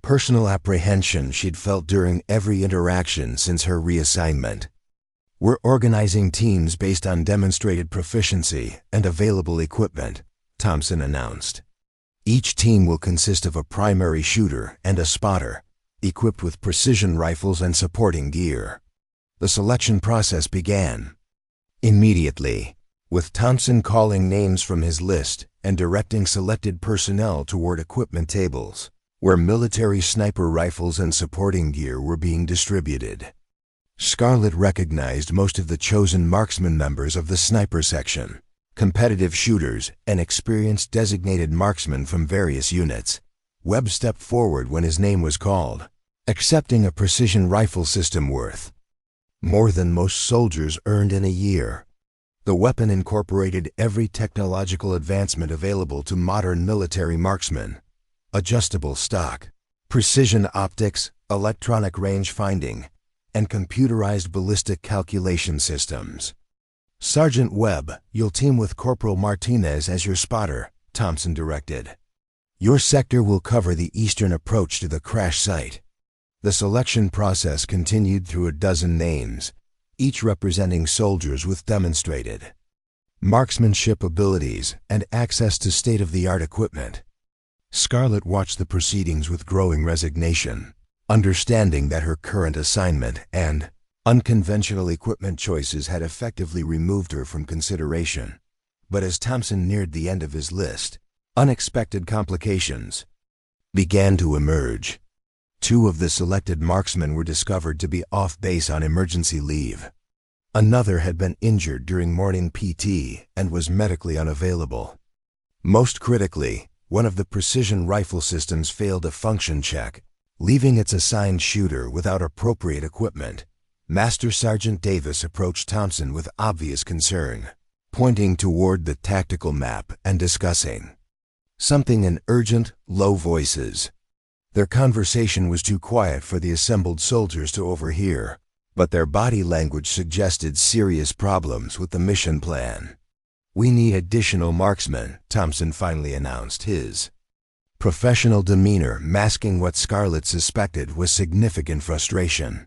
personal apprehension she'd felt during every interaction since her reassignment. "We're organizing teams based on demonstrated proficiency and available equipment," Thompson announced. "Each team will consist of a primary shooter and a spotter, equipped with precision rifles and supporting gear." The selection process began immediately, with Thompson calling names from his list and directing selected personnel toward equipment tables, where military sniper rifles and supporting gear were being distributed. Scarlett recognized most of the chosen marksman members of the sniper section, competitive shooters, and experienced designated marksmen from various units. Webb stepped forward when his name was called, accepting a precision rifle system worth more than most soldiers earned in a year. The weapon incorporated every technological advancement available to modern military marksmen: adjustable stock, precision optics, electronic range finding, and computerized ballistic calculation systems. "Sergeant Webb, you'll team with Corporal Martinez as your spotter," Thompson directed. "Your sector will cover the eastern approach to the crash site." The selection process continued through a dozen names, each representing soldiers with demonstrated marksmanship abilities and access to state-of-the-art equipment. Scarlett watched the proceedings with growing resignation, understanding that her current assignment and unconventional equipment choices had effectively removed her from consideration. But as Thompson neared the end of his list, unexpected complications began to emerge. 2 of the selected marksmen were discovered to be off base on emergency leave. Another had been injured during morning PT and was medically unavailable. Most critically, one of the precision rifle systems failed a function check, leaving its assigned shooter without appropriate equipment. Master Sergeant Davis approached Thompson with obvious concern, pointing toward the tactical map and discussing something in urgent, low voices. Their conversation was too quiet for the assembled soldiers to overhear, but their body language suggested serious problems with the mission plan. "We need additional marksmen," Thompson finally announced, his professional demeanor masking what Scarlett suspected was significant frustration.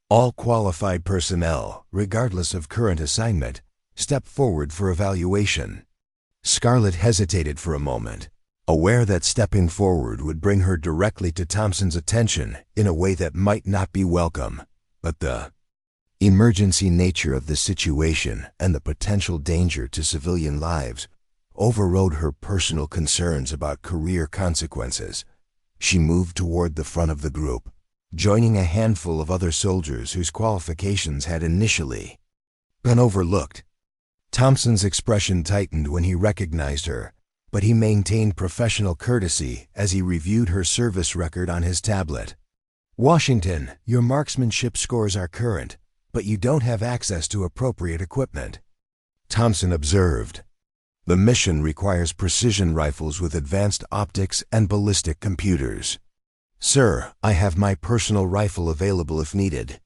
All qualified personnel, regardless of current assignment, step forward for evaluation. Scarlett hesitated for a moment, aware that stepping forward would bring her directly to Thompson's attention in a way that might not be welcome, but the emergency nature of the situation and the potential danger to civilian lives overrode her personal concerns about career consequences. She moved toward the front of the group, joining a handful of other soldiers whose qualifications had initially been overlooked. Thompson's expression tightened when he recognized her, but he maintained professional courtesy as he reviewed her service record on his tablet. "Washington, your marksmanship scores are current, but you don't have access to appropriate equipment," Thompson observed. "The mission requires precision rifles with advanced optics and ballistic computers." "Sir, I have my personal rifle available if needed,"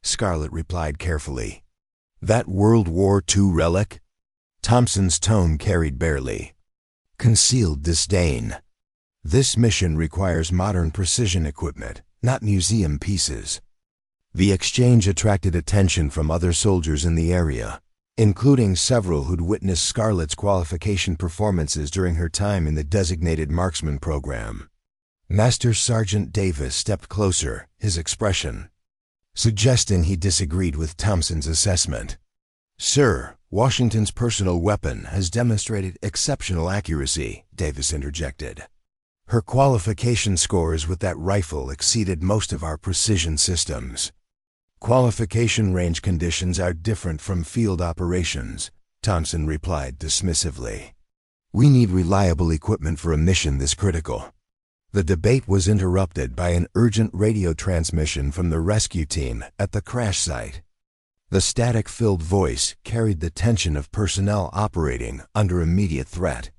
Scarlett replied carefully. "That World War II relic?" Thompson's tone carried barely concealed disdain. "This mission requires modern precision equipment, not museum pieces." The exchange attracted attention from other soldiers in the area, including several who'd witnessed Scarlett's qualification performances during her time in the designated marksman program. Master Sergeant Davis stepped closer, his expression suggesting he disagreed with Thompson's assessment. "Sir, Washington's personal weapon has demonstrated exceptional accuracy," Davis interjected. "Her qualification scores with that rifle exceeded most of our precision systems." "Qualification range conditions are different from field operations," Thompson replied dismissively. "We need reliable equipment for a mission this critical." The debate was interrupted by an urgent radio transmission from the rescue team at the crash site. The static-filled voice carried the tension of personnel operating under immediate threat.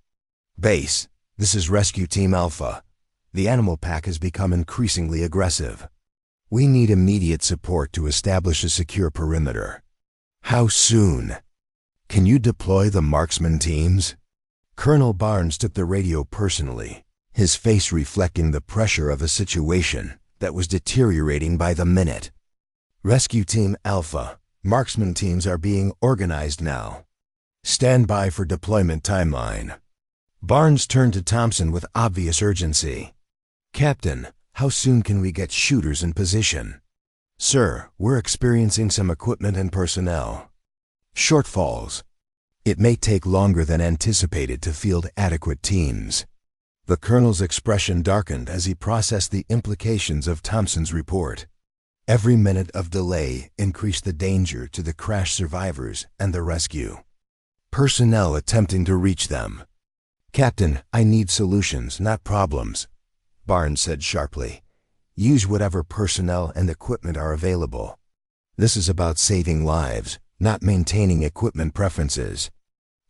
"Base, this is Rescue Team Alpha. The animal pack has become increasingly aggressive. We need immediate support to establish a secure perimeter." "How soon? Can you deploy the marksman teams?" Colonel Barnes took the radio personally, his face reflecting the pressure of a situation that was deteriorating by the minute. "Rescue Team Alpha, marksman teams are being organized now. Stand by for deployment timeline." Barnes turned to Thompson with obvious urgency. "Captain, how soon can we get shooters in position?" "Sir, we're experiencing some equipment and personnel shortfalls. It may take longer than anticipated to field adequate teams." The colonel's expression darkened as he processed the implications of Thompson's report. Every minute of delay increased the danger to the crash survivors and the rescue personnel attempting to reach them. "Captain, I need solutions, not problems," Barnes said sharply. "Use whatever personnel and equipment are available. This is about saving lives, not maintaining equipment preferences."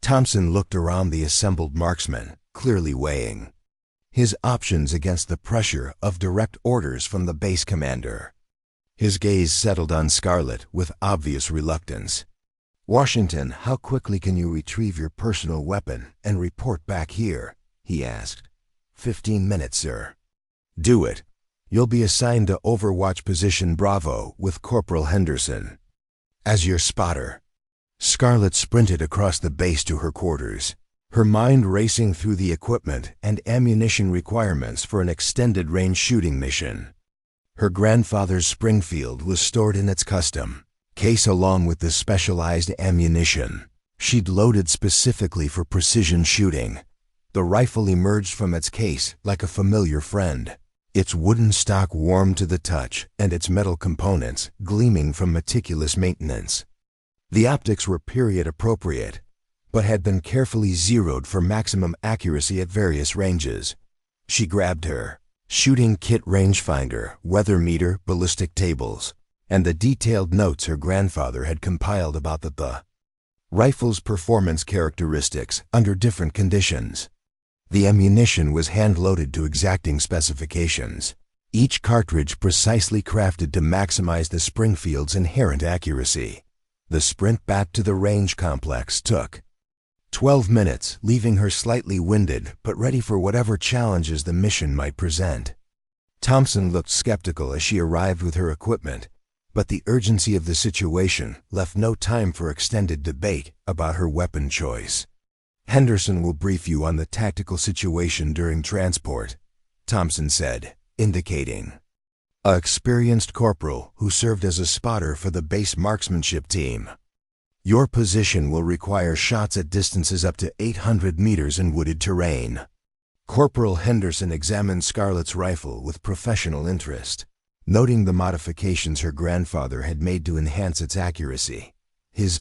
Thompson looked around the assembled marksmen, clearly weighing his options against the pressure of direct orders from the base commander. His gaze settled on Scarlett with obvious reluctance. "Washington, how quickly can you retrieve your personal weapon and report back here?" he asked. 15 minutes, sir." "Do it. You'll be assigned to Overwatch Position Bravo with Corporal Henderson as your spotter." Scarlett sprinted across the base to her quarters, her mind racing through the equipment and ammunition requirements for an extended-range shooting mission. Her grandfather's Springfield was stored in its custom case along with the specialized ammunition she'd loaded specifically for precision shooting. The rifle emerged from its case like a familiar friend, its wooden stock warm to the touch and its metal components gleaming from meticulous maintenance. The optics were period-appropriate, but had been carefully zeroed for maximum accuracy at various ranges. She grabbed her shooting kit rangefinder, weather meter, ballistic tables, and the detailed notes her grandfather had compiled about the rifle's performance characteristics under different conditions. The ammunition was hand-loaded to exacting specifications, each cartridge precisely crafted to maximize the Springfield's inherent accuracy. The sprint back to the range complex took 12 minutes, leaving her slightly winded but ready for whatever challenges the mission might present. Thompson looked skeptical as she arrived with her equipment, but the urgency of the situation left no time for extended debate about her weapon choice. "Henderson will brief you on the tactical situation during transport," Thompson said, indicating an experienced corporal who served as a spotter for the base marksmanship team. "Your position will require shots at distances up to 800 meters in wooded terrain." Corporal Henderson examined Scarlett's rifle with professional interest, noting the modifications her grandfather had made to enhance its accuracy. His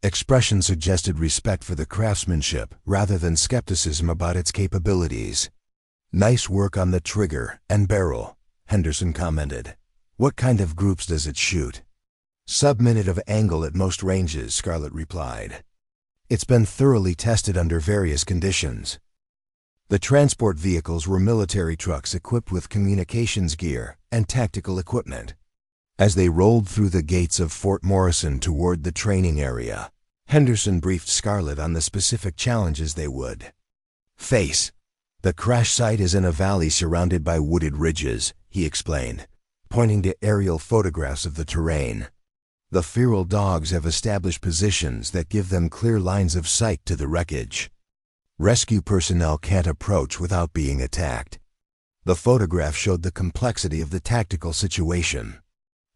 expression suggested respect for the craftsmanship rather than skepticism about its capabilities. "Nice work on the trigger and barrel," Henderson commented. "What kind of groups does it shoot?" "Sub-minute of angle at most ranges," Scarlett replied. "It's been thoroughly tested under various conditions." The transport vehicles were military trucks equipped with communications gear and tactical equipment. As they rolled through the gates of Fort Morrison toward the training area, Henderson briefed Scarlett on the specific challenges they would face. "The crash site is in a valley surrounded by wooded ridges," he explained, pointing to aerial photographs of the terrain. "The feral dogs have established positions that give them clear lines of sight to the wreckage. Rescue personnel can't approach without being attacked." The photograph showed the complexity of the tactical situation.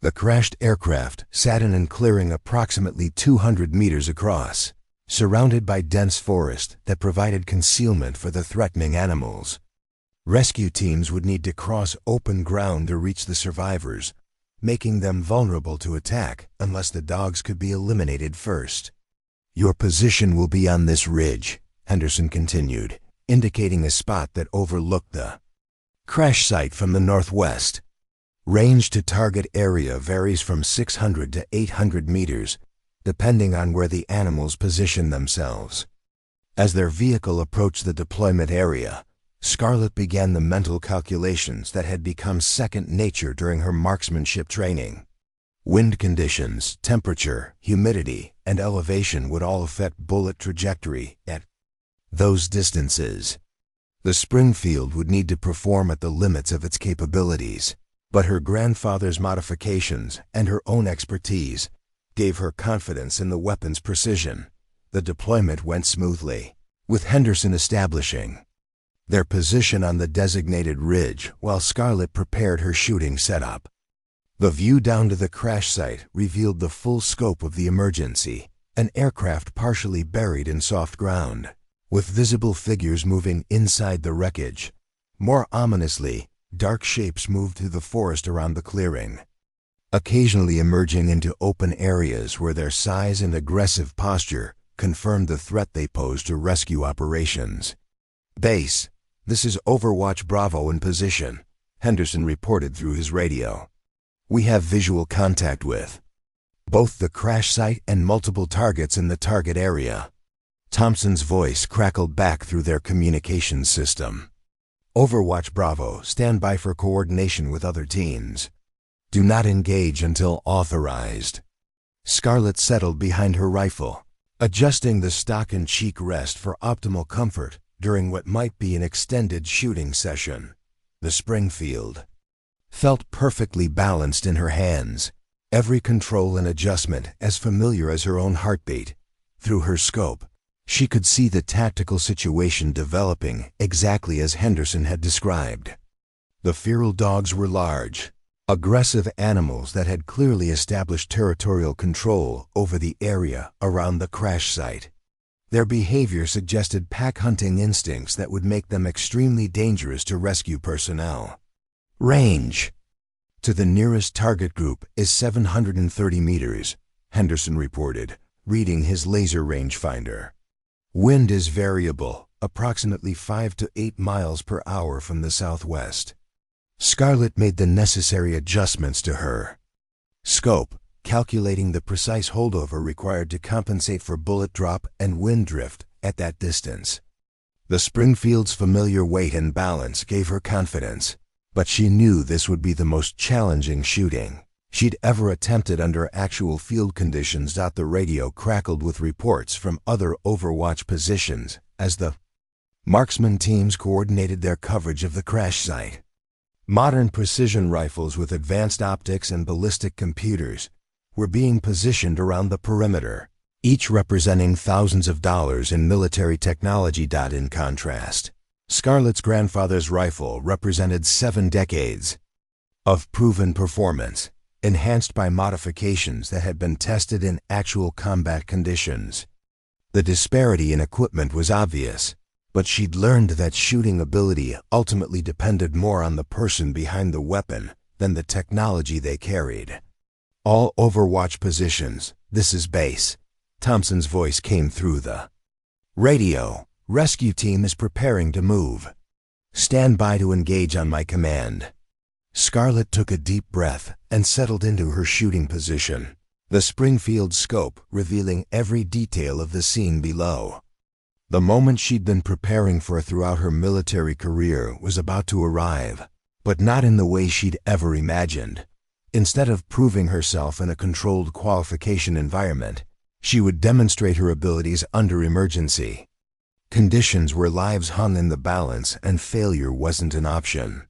The crashed aircraft sat in a clearing approximately 200 meters across, surrounded by dense forest that provided concealment for the threatening animals. Rescue teams would need to cross open ground to reach the survivors, making them vulnerable to attack unless the dogs could be eliminated first. "Your position will be on this ridge," Henderson continued, indicating a spot that overlooked the crash site from the northwest. "Range to target area varies from 600 to 800 meters, depending on where the animals position themselves." As their vehicle approached the deployment area, Scarlett began the mental calculations that had become second nature during her marksmanship training. Wind conditions, temperature, humidity, and elevation would all affect bullet trajectory at those distances. The Springfield would need to perform at the limits of its capabilities, but her grandfather's modifications and her own expertise gave her confidence in the weapon's precision. The deployment went smoothly, with Henderson establishing their position on the designated ridge while Scarlett prepared her shooting setup. The view down to the crash site revealed the full scope of the emergency, an aircraft partially buried in soft ground, with visible figures moving inside the wreckage. More ominously, dark shapes moved through the forest around the clearing, occasionally emerging into open areas where their size and aggressive posture confirmed the threat they posed to rescue operations. "Base, this is Overwatch Bravo in position," Henderson reported through his radio. "We have visual contact with both the crash site and multiple targets in the target area." Thompson's voice crackled back through their communications system. "Overwatch Bravo, stand by for coordination with other teams. Do not engage until authorized." Scarlett settled behind her rifle, adjusting the stock and cheek rest for optimal comfort during what might be an extended shooting session. The Springfield felt perfectly balanced in her hands, every control and adjustment as familiar as her own heartbeat. Through her scope, she could see the tactical situation developing exactly as Henderson had described. The feral dogs were large, aggressive animals that had clearly established territorial control over the area around the crash site. Their behavior suggested pack hunting instincts that would make them extremely dangerous to rescue personnel. "Range to the nearest target group is 730 meters, Henderson reported, reading his laser rangefinder. "Wind is variable, approximately 5 to 8 miles per hour from the southwest." Scarlett made the necessary adjustments to her scope, calculating the precise holdover required to compensate for bullet drop and wind drift at that distance. The Springfield's familiar weight and balance gave her confidence, but she knew this would be the most challenging shooting she'd ever attempted under actual field conditions. The radio crackled with reports from other Overwatch positions as the marksman teams coordinated their coverage of the crash site. Modern precision rifles with advanced optics and ballistic computers were being positioned around the perimeter, each representing thousands of dollars in military technology. In contrast, Scarlett's grandfather's rifle represented 7 decades of proven performance, enhanced by modifications that had been tested in actual combat conditions. The disparity in equipment was obvious, but she'd learned that shooting ability ultimately depended more on the person behind the weapon than the technology they carried. All Overwatch positions, this is base. Thompson's voice came through the radio. Rescue team is preparing to move. Stand by to engage on my command. Scarlett took a deep breath and settled into her shooting position, the Springfield scope revealing every detail of the scene below. The moment she'd been preparing for throughout her military career was about to arrive, but not in the way she'd ever imagined. Instead of proving herself in a controlled qualification environment, she would demonstrate her abilities under emergency conditions where lives hung in the balance and failure wasn't an option.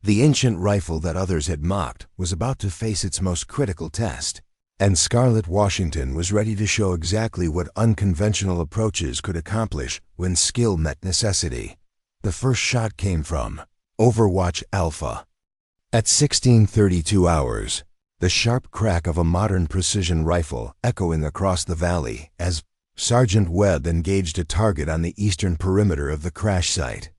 The ancient rifle that others had mocked was about to face its most critical test, and Scarlett Washington was ready to show exactly what unconventional approaches could accomplish when skill met necessity. The first shot came from Overwatch Alpha. At 16:32 hours, the sharp crack of a modern precision rifle echoing across the valley as Sergeant Webb engaged a target on the eastern perimeter of the crash site.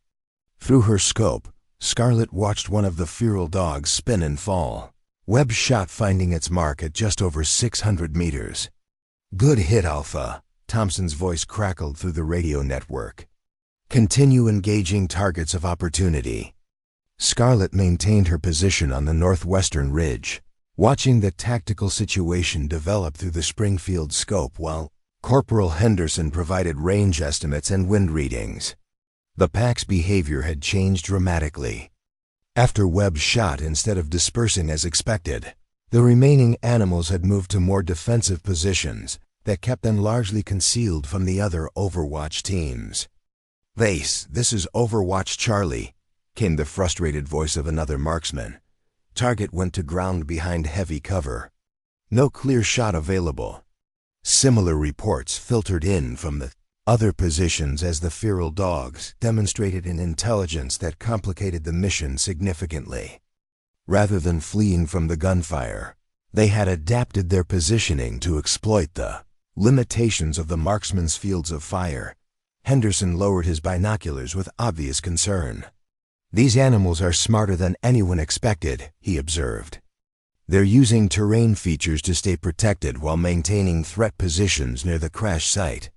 Through her scope, Scarlett watched one of the feral dogs spin and fall. Webb's shot finding its mark at just over 600 meters. "Good hit, Alpha," Thompson's voice crackled through the radio network. "Continue engaging targets of opportunity." Scarlett maintained her position on the northwestern ridge, watching the tactical situation develop through the Springfield scope while Corporal Henderson provided range estimates and wind readings. The pack's behavior had changed dramatically. After Webb's shot, instead of dispersing as expected, the remaining animals had moved to more defensive positions that kept them largely concealed from the other Overwatch teams. "Base, this is Overwatch Charlie," came the frustrated voice of another marksman. Target went to ground behind heavy cover. No clear shot available. Similar reports filtered in from the other positions as the feral dogs demonstrated an intelligence that complicated the mission significantly. Rather than fleeing from the gunfire, they had adapted their positioning to exploit the limitations of the marksman's fields of fire. Henderson lowered his binoculars with obvious concern. "These animals are smarter than anyone expected," he observed. "They're using terrain features to stay protected while maintaining threat positions near the crash site."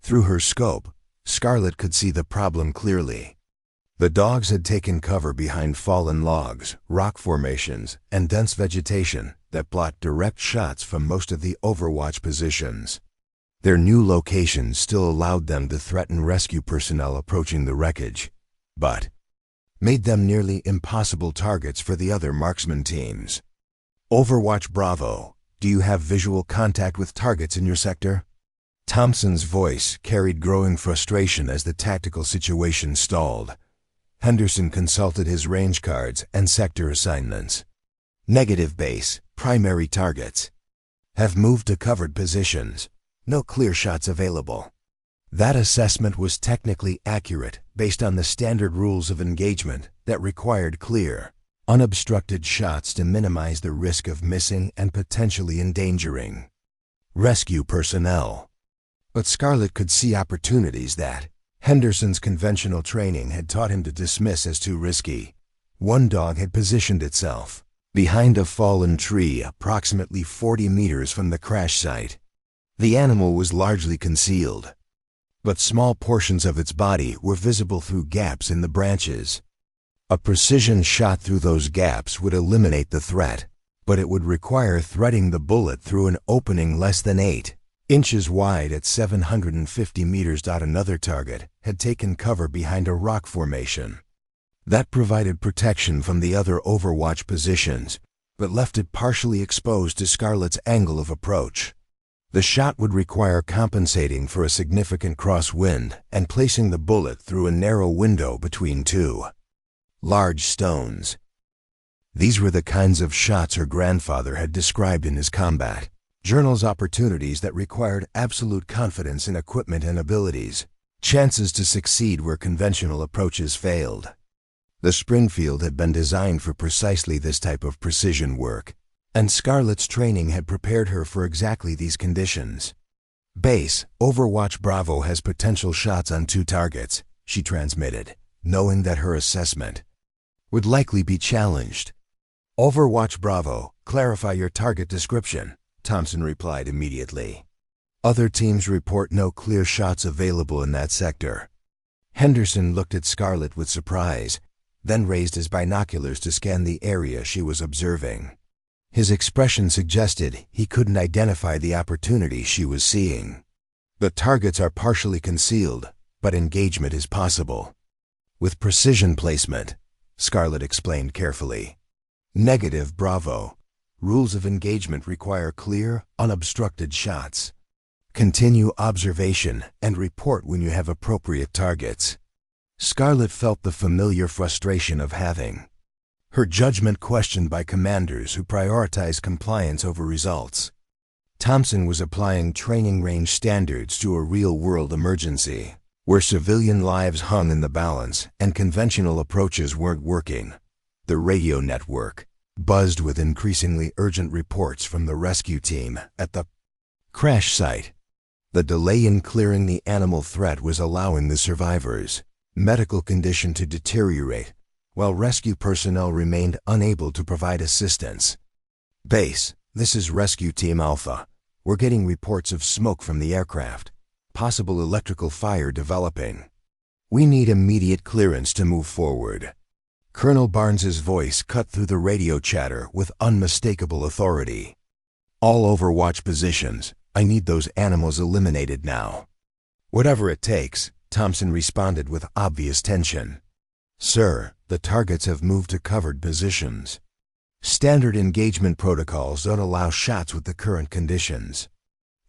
Through her scope, Scarlett could see the problem clearly. The dogs had taken cover behind fallen logs, rock formations, and dense vegetation that blocked direct shots from most of the Overwatch positions. Their new locations still allowed them to threaten rescue personnel approaching the wreckage, but made them nearly impossible targets for the other marksman teams. "Overwatch Bravo, do you have visual contact with targets in your sector?" Thompson's voice carried growing frustration as the tactical situation stalled. Henderson consulted his range cards and sector assignments. "Negative base, primary targets. Have moved to covered positions. No clear shots available." That assessment was technically accurate based on the standard rules of engagement that required clear, unobstructed shots to minimize the risk of missing and potentially endangering rescue personnel. But Scarlett could see opportunities that Henderson's conventional training had taught him to dismiss as too risky. One dog had positioned itself behind a fallen tree approximately 40 meters from the crash site. The animal was largely concealed, but small portions of its body were visible through gaps in the branches. A precision shot through those gaps would eliminate the threat, but it would require threading the bullet through an opening less than 8 inches wide at 750 meters. Another target had taken cover behind a rock formation. That provided protection from the other Overwatch positions, but left it partially exposed to Scarlet's angle of approach. The shot would require compensating for a significant crosswind and placing the bullet through a narrow window between two large stones. These were the kinds of shots her grandfather had described in his combat journals, opportunities that required absolute confidence in equipment and abilities, chances to succeed where conventional approaches failed. The Springfield had been designed for precisely this type of precision work, and Scarlet's training had prepared her for exactly these conditions. "Base, Overwatch Bravo has potential shots on 2 targets, she transmitted, knowing that her assessment would likely be challenged. "Overwatch Bravo, clarify your target description," Thompson replied immediately. "Other teams report no clear shots available in that sector." Henderson looked at Scarlet with surprise, then raised his binoculars to scan the area she was observing. His expression suggested he couldn't identify the opportunity she was seeing. "The targets are partially concealed, but engagement is possible. With precision placement," Scarlet explained carefully. "Negative Bravo. Rules of engagement require clear, unobstructed shots. Continue observation and report when you have appropriate targets." Scarlet felt the familiar frustration of having her judgment questioned by commanders who prioritize compliance over results. Thompson was applying training range standards to a real-world emergency, where civilian lives hung in the balance and conventional approaches weren't working. The radio network buzzed with increasingly urgent reports from the rescue team at the crash site. The delay in clearing the animal threat was allowing the survivors' medical condition to deteriorate, while rescue personnel remained unable to provide assistance. "Base, this is Rescue Team Alpha. We're getting reports of smoke from the aircraft, possible electrical fire developing. We need immediate clearance to move forward." Colonel Barnes's voice cut through the radio chatter with unmistakable authority. "All Overwatch positions, I need those animals eliminated now." "Whatever it takes," Thompson responded with obvious tension. "Sir, the targets have moved to covered positions. Standard engagement protocols don't allow shots with the current conditions."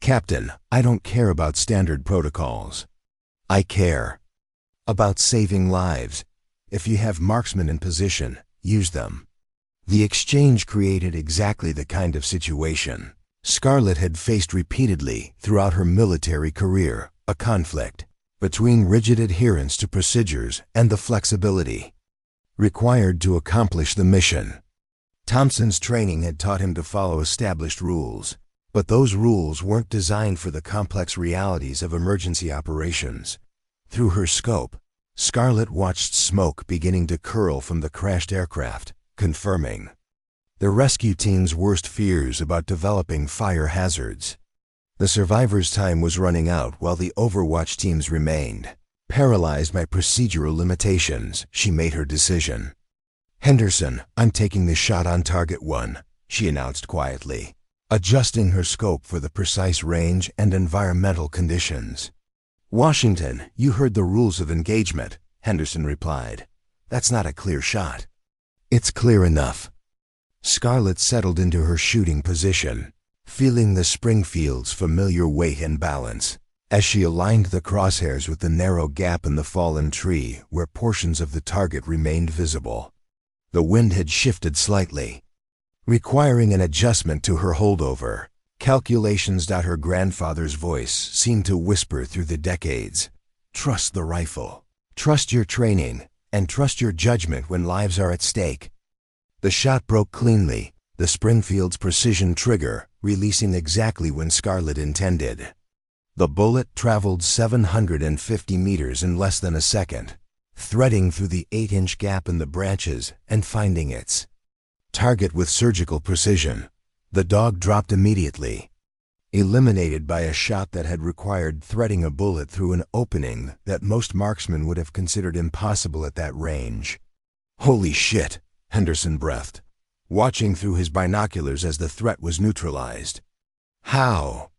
"Captain, I don't care about standard protocols. I care about saving lives. If you have marksmen in position, use them." The exchange created exactly the kind of situation Scarlet had faced repeatedly throughout her military career, a conflict between rigid adherence to procedures and the flexibility required to accomplish the mission. Thompson's training had taught him to follow established rules, but those rules weren't designed for the complex realities of emergency operations. Through her scope, Scarlet watched smoke beginning to curl from the crashed aircraft, confirming the rescue team's worst fears about developing fire hazards. The survivors' time was running out while the Overwatch teams remained. Paralyzed by procedural limitations, she made her decision. "Henderson, I'm taking the shot on target 1, she announced quietly, adjusting her scope for the precise range and environmental conditions. "Washington, you heard the rules of engagement," Henderson replied. "That's not a clear shot." "It's clear enough." Scarlet settled into her shooting position, feeling the Springfield's familiar weight and balance, as she aligned the crosshairs with the narrow gap in the fallen tree where portions of the target remained visible. The wind had shifted slightly, requiring an adjustment to her holdover. Calculations. Her grandfather's voice seemed to whisper through the decades. "Trust the rifle. Trust your training, and trust your judgment when lives are at stake." The shot broke cleanly, the Springfield's precision trigger releasing exactly when Scarlet intended. The bullet traveled 750 meters in less than a second, threading through the 8-inch gap in the branches and finding its target with surgical precision. The dog dropped immediately, eliminated by a shot that had required threading a bullet through an opening that most marksmen would have considered impossible at that range. "Holy shit," Henderson breathed, watching through his binoculars as the threat was neutralized. "How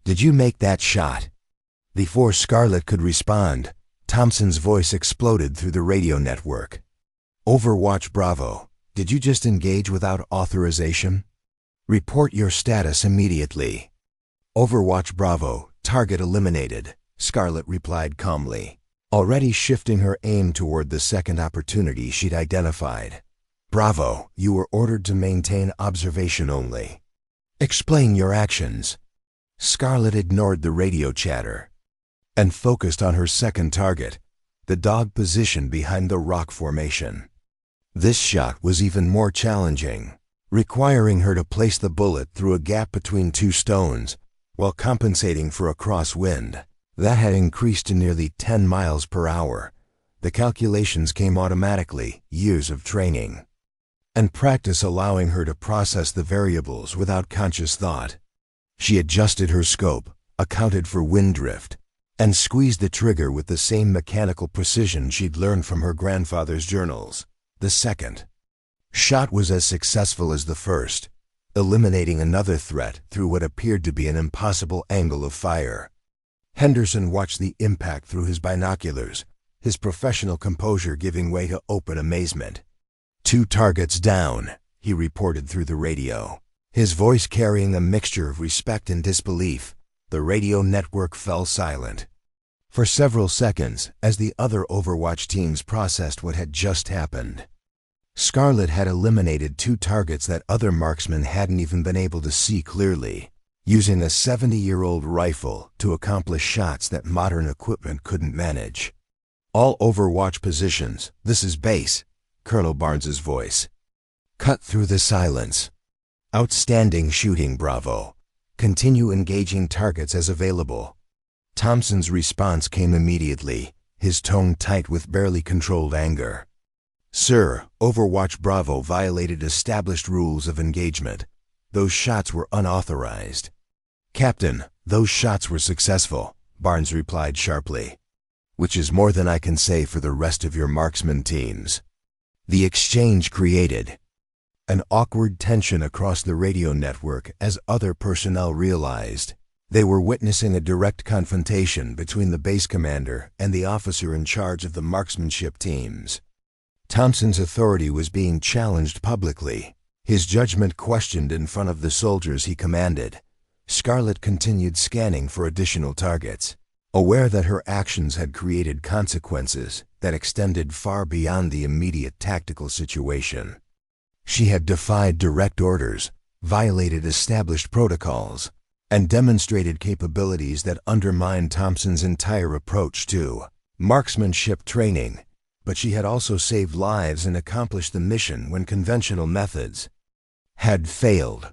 did you make that shot?" Before Scarlet could respond, Thompson's voice exploded through the radio network. "Overwatch Bravo, Did you just engage without authorization? Report your status immediately. Overwatch Bravo, target eliminated, Scarlet replied calmly, already shifting her aim toward the second opportunity she'd identified. Bravo, you were ordered to maintain observation only. Explain your actions. Scarlet ignored the radio chatter and focused on her second target, the dog position behind the rock formation. This shot was even more challenging, requiring her to place the bullet through a gap between two stones while compensating for a crosswind that had increased to nearly 10 miles per hour. The calculations came automatically, years of training and practice allowing her to process the variables without conscious thought. She adjusted her scope, accounted for wind drift, and squeezed the trigger with the same mechanical precision she'd learned from her grandfather's journals. The second shot was as successful as the first, eliminating another threat through what appeared to be an impossible angle of fire. Henderson watched the impact through his binoculars, his professional composure giving way to open amazement. 2 targets down, he reported through the radio, his voice carrying a mixture of respect and disbelief. The radio network fell silent for several seconds as the other Overwatch teams processed what had just happened. Scarlet had eliminated 2 targets that other marksmen hadn't even been able to see clearly, using a 70-year-old rifle to accomplish shots that modern equipment couldn't manage. All Overwatch positions, this is base, Colonel Barnes's voice cut through the silence. Outstanding shooting, Bravo. Continue engaging targets as available. Thompson's response came immediately, his tone tight with barely controlled anger. Sir, Overwatch Bravo violated established rules of engagement. Those shots were unauthorized. Captain, those shots were successful, Barnes replied sharply. Which is more than I can say for the rest of your marksman teams. The exchange created an awkward tension across the radio network as other personnel realized they were witnessing a direct confrontation between the base commander and the officer in charge of the marksmanship teams. Thompson's authority was being challenged publicly, his judgment questioned in front of the soldiers he commanded. Scarlet continued scanning for additional targets, aware that her actions had created consequences that extended far beyond the immediate tactical situation. She had defied direct orders, violated established protocols, and demonstrated capabilities that undermined Thompson's entire approach to marksmanship training, but she had also saved lives and accomplished the mission when conventional methods had failed.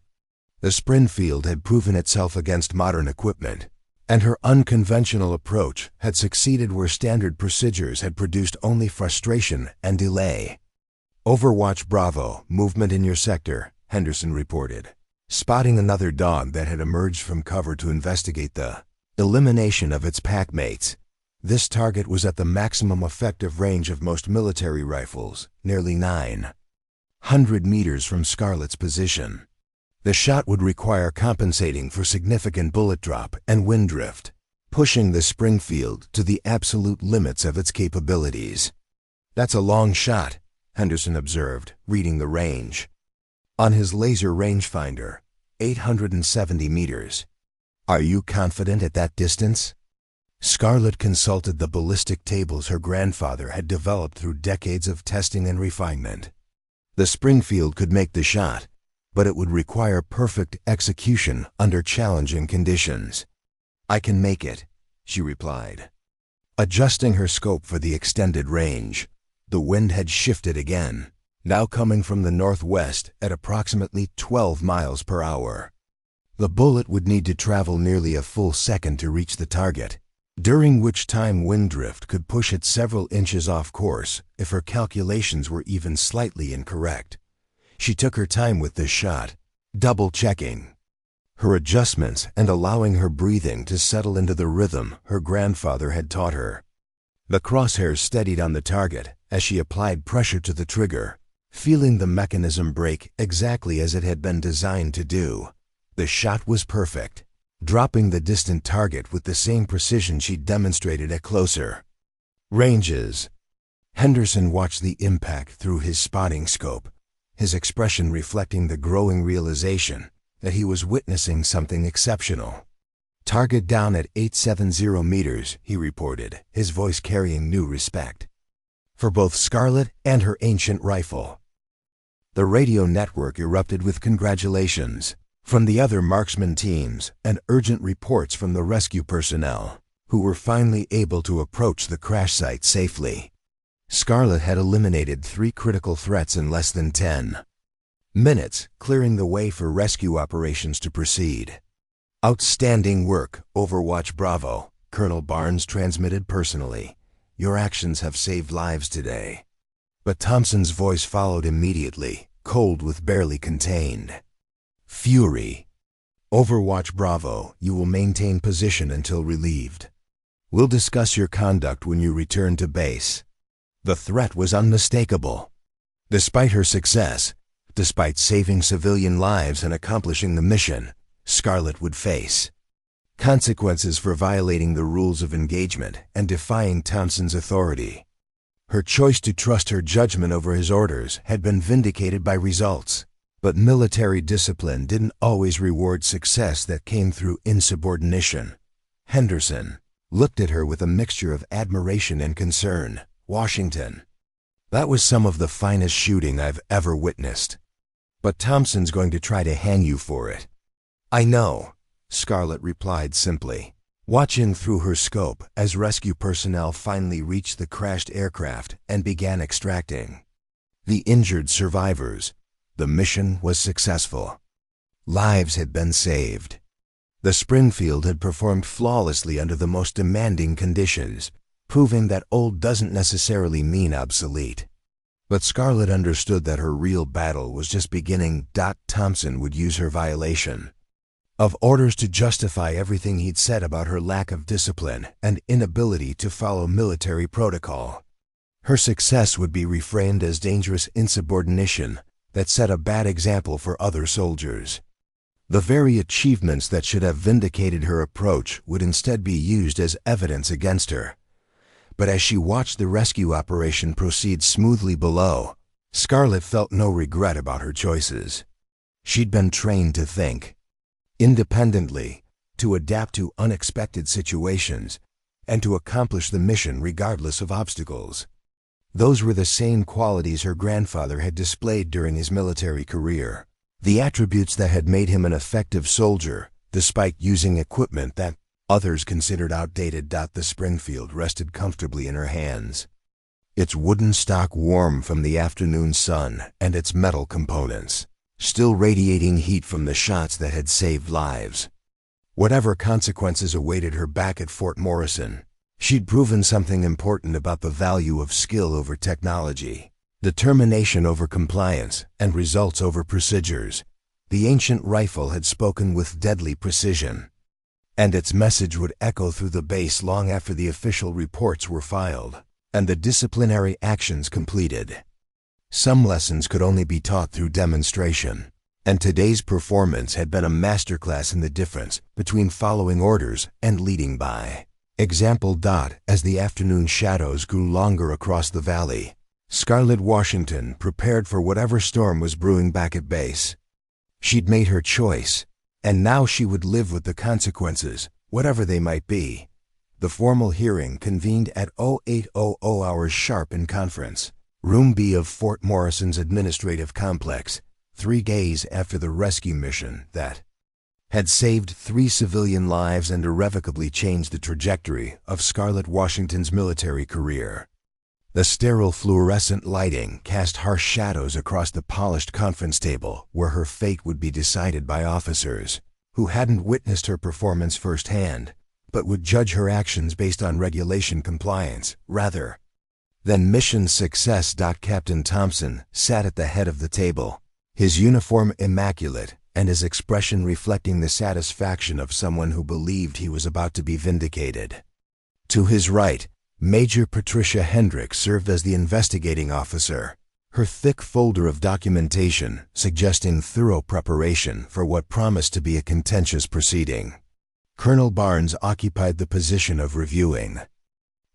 The Springfield had proven itself against modern equipment, and her unconventional approach had succeeded where standard procedures had produced only frustration and delay. Overwatch Bravo, movement in your sector, Henderson reported, spotting another dog that had emerged from cover to investigate the elimination of its packmates. This target was at the maximum effective range of most military rifles, nearly 900 meters from Scarlet's position. The shot would require compensating for significant bullet drop and wind drift, pushing the Springfield to the absolute limits of its capabilities. That's a long shot, Henderson observed, reading the range on his laser rangefinder, 870 meters. Are you confident at that distance? Scarlet consulted the ballistic tables her grandfather had developed through decades of testing and refinement. The Springfield could make the shot, but it would require perfect execution under challenging conditions. I can make it, she replied. Adjusting her scope for the extended range, the wind had shifted again, now coming from the northwest at approximately 12 miles per hour. The bullet would need to travel nearly a full second to reach the target, during which time wind drift could push it several inches off course if her calculations were even slightly incorrect. She took her time with this shot, double-checking her adjustments and allowing her breathing to settle into the rhythm her grandfather had taught her. The crosshairs steadied on the target as she applied pressure to the trigger, feeling the mechanism break exactly as it had been designed to do. The shot was perfect, dropping the distant target with the same precision she'd demonstrated at closer ranges. Henderson watched the impact through his spotting scope, his expression reflecting the growing realization that he was witnessing something exceptional. "Target down at 870 meters, he reported, his voice carrying new respect for both Scarlet and her ancient rifle. The radio network erupted with congratulations from the other marksman teams and urgent reports from the rescue personnel, who were finally able to approach the crash site safely. Scarlet had eliminated 3 critical threats in less than 10 minutes, clearing the way for rescue operations to proceed. "Outstanding work, Overwatch Bravo," Colonel Barnes transmitted personally. "Your actions have saved lives today." But Thompson's voice followed immediately, cold with barely contained fury. "Overwatch Bravo, you will maintain position until relieved. We'll discuss your conduct when you return to base." The threat was unmistakable. Despite her success, despite saving civilian lives and accomplishing the mission, Scarlet would face consequences for violating the rules of engagement and defying Thompson's authority. Her choice to trust her judgment over his orders had been vindicated by results, but military discipline didn't always reward success that came through insubordination. Henderson looked at her with a mixture of admiration and concern. "Washington, that was some of the finest shooting I've ever witnessed. But Thompson's going to try to hang you for it." "I know," Scarlet replied simply, watching through her scope as rescue personnel finally reached the crashed aircraft and began extracting the injured survivors. The mission was successful. Lives had been saved. The Springfield had performed flawlessly under the most demanding conditions, proving that old doesn't necessarily mean obsolete. But Scarlet understood that her real battle was just beginning. Thompson would use her violation of orders to justify everything he'd said about her lack of discipline and inability to follow military protocol. Her success would be reframed as dangerous insubordination that set a bad example for other soldiers. The very achievements that should have vindicated her approach would instead be used as evidence against her. But as she watched the rescue operation proceed smoothly below, Scarlet felt no regret about her choices. She'd been trained to think independently, to adapt to unexpected situations, and to accomplish the mission regardless of obstacles. Those were the same qualities her grandfather had displayed during his military career, the attributes that had made him an effective soldier, despite using equipment that others considered outdated. The Springfield rested comfortably in her hands, its wooden stock warm from the afternoon sun and its metal components still radiating heat from the shots that had saved lives. Whatever consequences awaited her back at Fort Morrison, she'd proven something important about the value of skill over technology, determination over compliance, and results over procedures. The ancient rifle had spoken with deadly precision, and its message would echo through the base long after the official reports were filed and the disciplinary actions completed. Some lessons could only be taught through demonstration, and today's performance had been a masterclass in the difference between following orders and leading by example. As the afternoon shadows grew longer across the valley, Scarlet Washington prepared for whatever storm was brewing back at base. She'd made her choice, and now she would live with the consequences, whatever they might be. The formal hearing convened at 0800 hours sharp in conference Room B of Fort Morrison's administrative complex, 3 days after the rescue mission that had saved 3 civilian lives and irrevocably changed the trajectory of Scarlet Washington's military career. The sterile fluorescent lighting cast harsh shadows across the polished conference table where her fate would be decided by officers who hadn't witnessed her performance firsthand, but would judge her actions based on regulation compliance rather than mission success. Captain Thompson sat at the head of the table, his uniform immaculate and his expression reflecting the satisfaction of someone who believed he was about to be vindicated. To his right, Major Patricia Hendricks served as the investigating officer, her thick folder of documentation suggesting thorough preparation for what promised to be a contentious proceeding. Colonel Barnes occupied the position of reviewing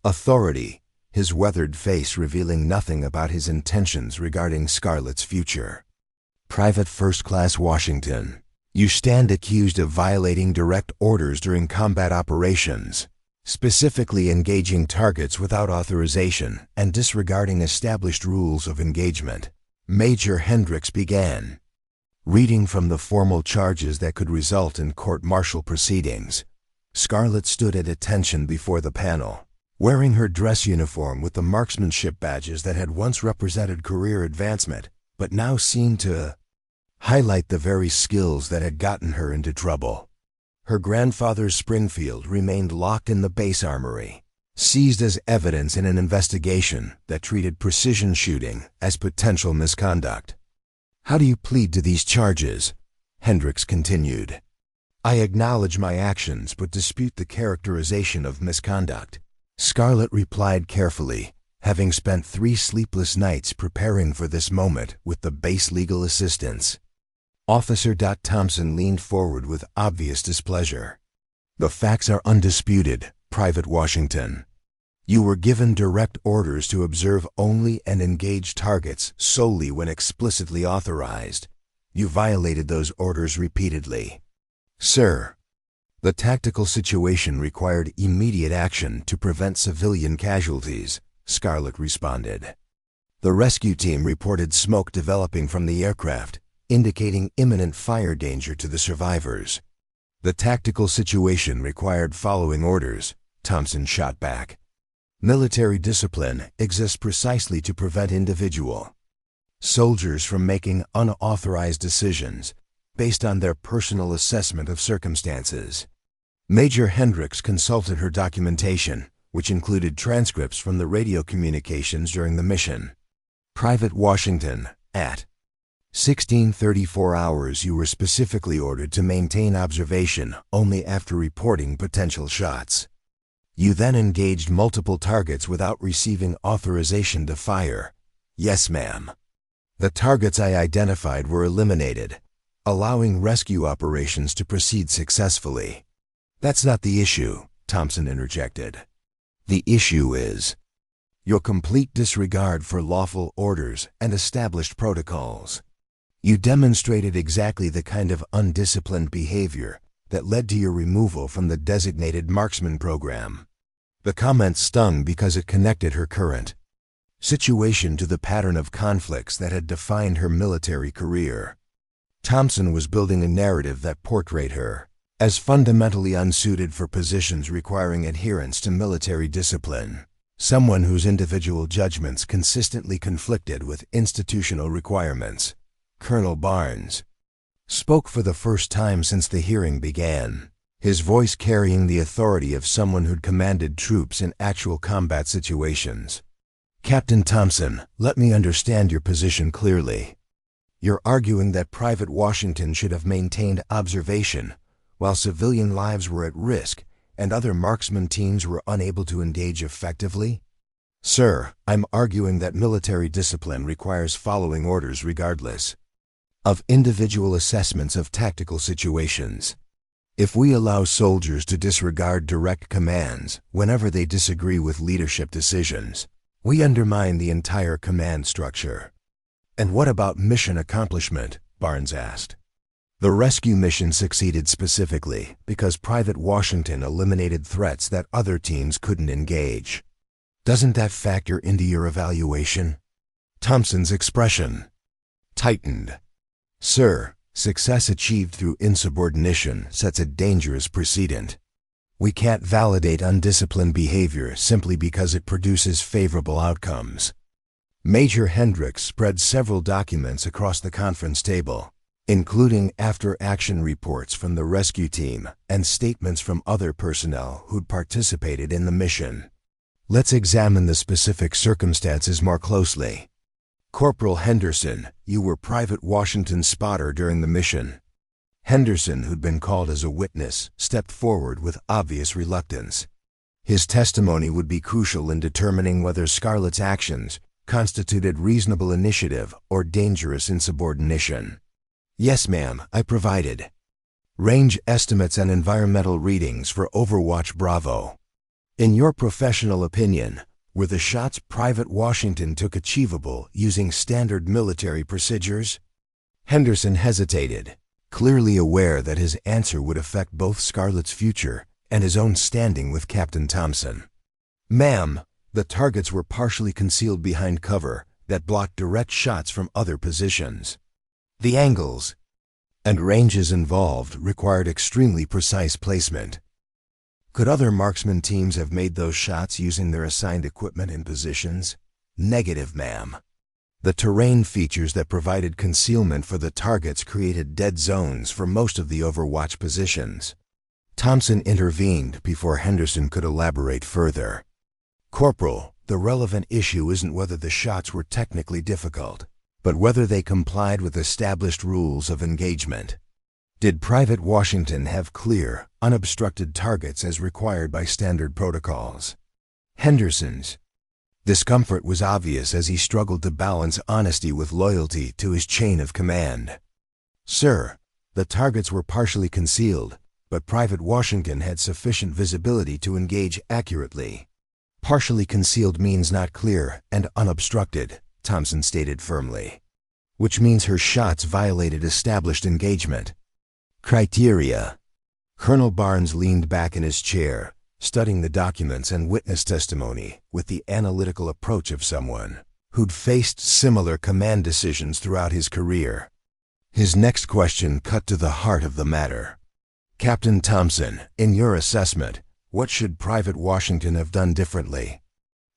authority, his weathered face revealing nothing about his intentions regarding Scarlet's future. Private First Class Washington. You stand accused of violating direct orders during combat operations, specifically engaging targets without authorization and disregarding established rules of engagement. Major Hendricks began reading from the formal charges that could result in court-martial proceedings. Scarlet stood at attention before the panel, wearing her dress uniform with the marksmanship badges that had once represented career advancement, but now seemed to highlight the very skills that had gotten her into trouble. Her grandfather's Springfield remained locked in the base armory, seized as evidence in an investigation that treated precision shooting as potential misconduct. How do you plead to these charges? Hendricks continued. I acknowledge my actions but dispute the characterization of misconduct. Scarlet replied carefully, having spent 3 sleepless nights preparing for this moment with the base legal assistance. Officer Thompson leaned forward with obvious displeasure. The facts are undisputed, Private Washington. You were given direct orders to observe only and engage targets solely when explicitly authorized. You violated those orders repeatedly. Sir, the tactical situation required immediate action to prevent civilian casualties, Scarlet responded. The rescue team reported smoke developing from the aircraft, indicating imminent fire danger to the survivors. The tactical situation required following orders, Thompson shot back. Military discipline exists precisely to prevent individual soldiers from making unauthorized decisions based on their personal assessment of circumstances. Major Hendricks consulted her documentation, which included transcripts from the radio communications during the mission. Private Washington, at 16:34 hours you were specifically ordered to maintain observation only after reporting potential shots. You then engaged multiple targets without receiving authorization to fire. Yes, ma'am. The targets I identified were eliminated, allowing rescue operations to proceed successfully. That's not the issue, Thompson interjected. The issue is your complete disregard for lawful orders and established protocols. You demonstrated exactly the kind of undisciplined behavior that led to your removal from the designated marksman program. The comment stung because it connected her current situation to the pattern of conflicts that had defined her military career. Thompson was building a narrative that portrayed her as fundamentally unsuited for positions requiring adherence to military discipline, someone whose individual judgments consistently conflicted with institutional requirements. Colonel Barnes spoke for the first time since the hearing began, his voice carrying the authority of someone who'd commanded troops in actual combat situations. Captain Thompson, let me understand your position clearly. You're arguing that Private Washington should have maintained observation while civilian lives were at risk and other marksman teams were unable to engage effectively? Sir, I'm arguing that military discipline requires following orders regardless of individual assessments of tactical situations. If we allow soldiers to disregard direct commands whenever they disagree with leadership decisions, we undermine the entire command structure. And what about mission accomplishment? Barnes asked. The rescue mission succeeded specifically because Private Washington eliminated threats that other teams couldn't engage. Doesn't that factor into your evaluation? Thompson's expression tightened. Sir, success achieved through insubordination sets a dangerous precedent. We can't validate undisciplined behavior simply because it produces favorable outcomes. Major Hendricks spread several documents across the conference table, including after-action reports from the rescue team and statements from other personnel who'd participated in the mission. Let's examine the specific circumstances more closely. Corporal Henderson, you were Private Washington's spotter during the mission. Henderson, who'd been called as a witness, stepped forward with obvious reluctance. His testimony would be crucial in determining whether Scarlet's actions constituted reasonable initiative or dangerous insubordination. Yes, ma'am, I provided range estimates and environmental readings for Overwatch Bravo. In your professional opinion, were the shots Private Washington took achievable using standard military procedures? Henderson hesitated, clearly aware that his answer would affect both Scarlett's future and his own standing with Captain Thompson. "Ma'am, the targets were partially concealed behind cover that blocked direct shots from other positions. The angles and ranges involved required extremely precise placement." "Could other marksman teams have made those shots using their assigned equipment and positions?" "Negative, ma'am. The terrain features that provided concealment for the targets created dead zones for most of the overwatch positions." Thompson intervened before Henderson could elaborate further. "Corporal, the relevant issue isn't whether the shots were technically difficult, but whether they complied with established rules of engagement. Did Private Washington have clear, unobstructed targets as required by standard protocols?" Henderson's discomfort was obvious as he struggled to balance honesty with loyalty to his chain of command. "Sir, the targets were partially concealed, but Private Washington had sufficient visibility to engage accurately." "Partially concealed means not clear and unobstructed," Thompson stated firmly, "which means her shots violated established engagement criteria." Colonel Barnes leaned back in his chair, studying the documents and witness testimony with the analytical approach of someone who'd faced similar command decisions throughout his career. His next question cut to the heart of the matter. "Captain Thompson, in your assessment, what should Private Washington have done differently?"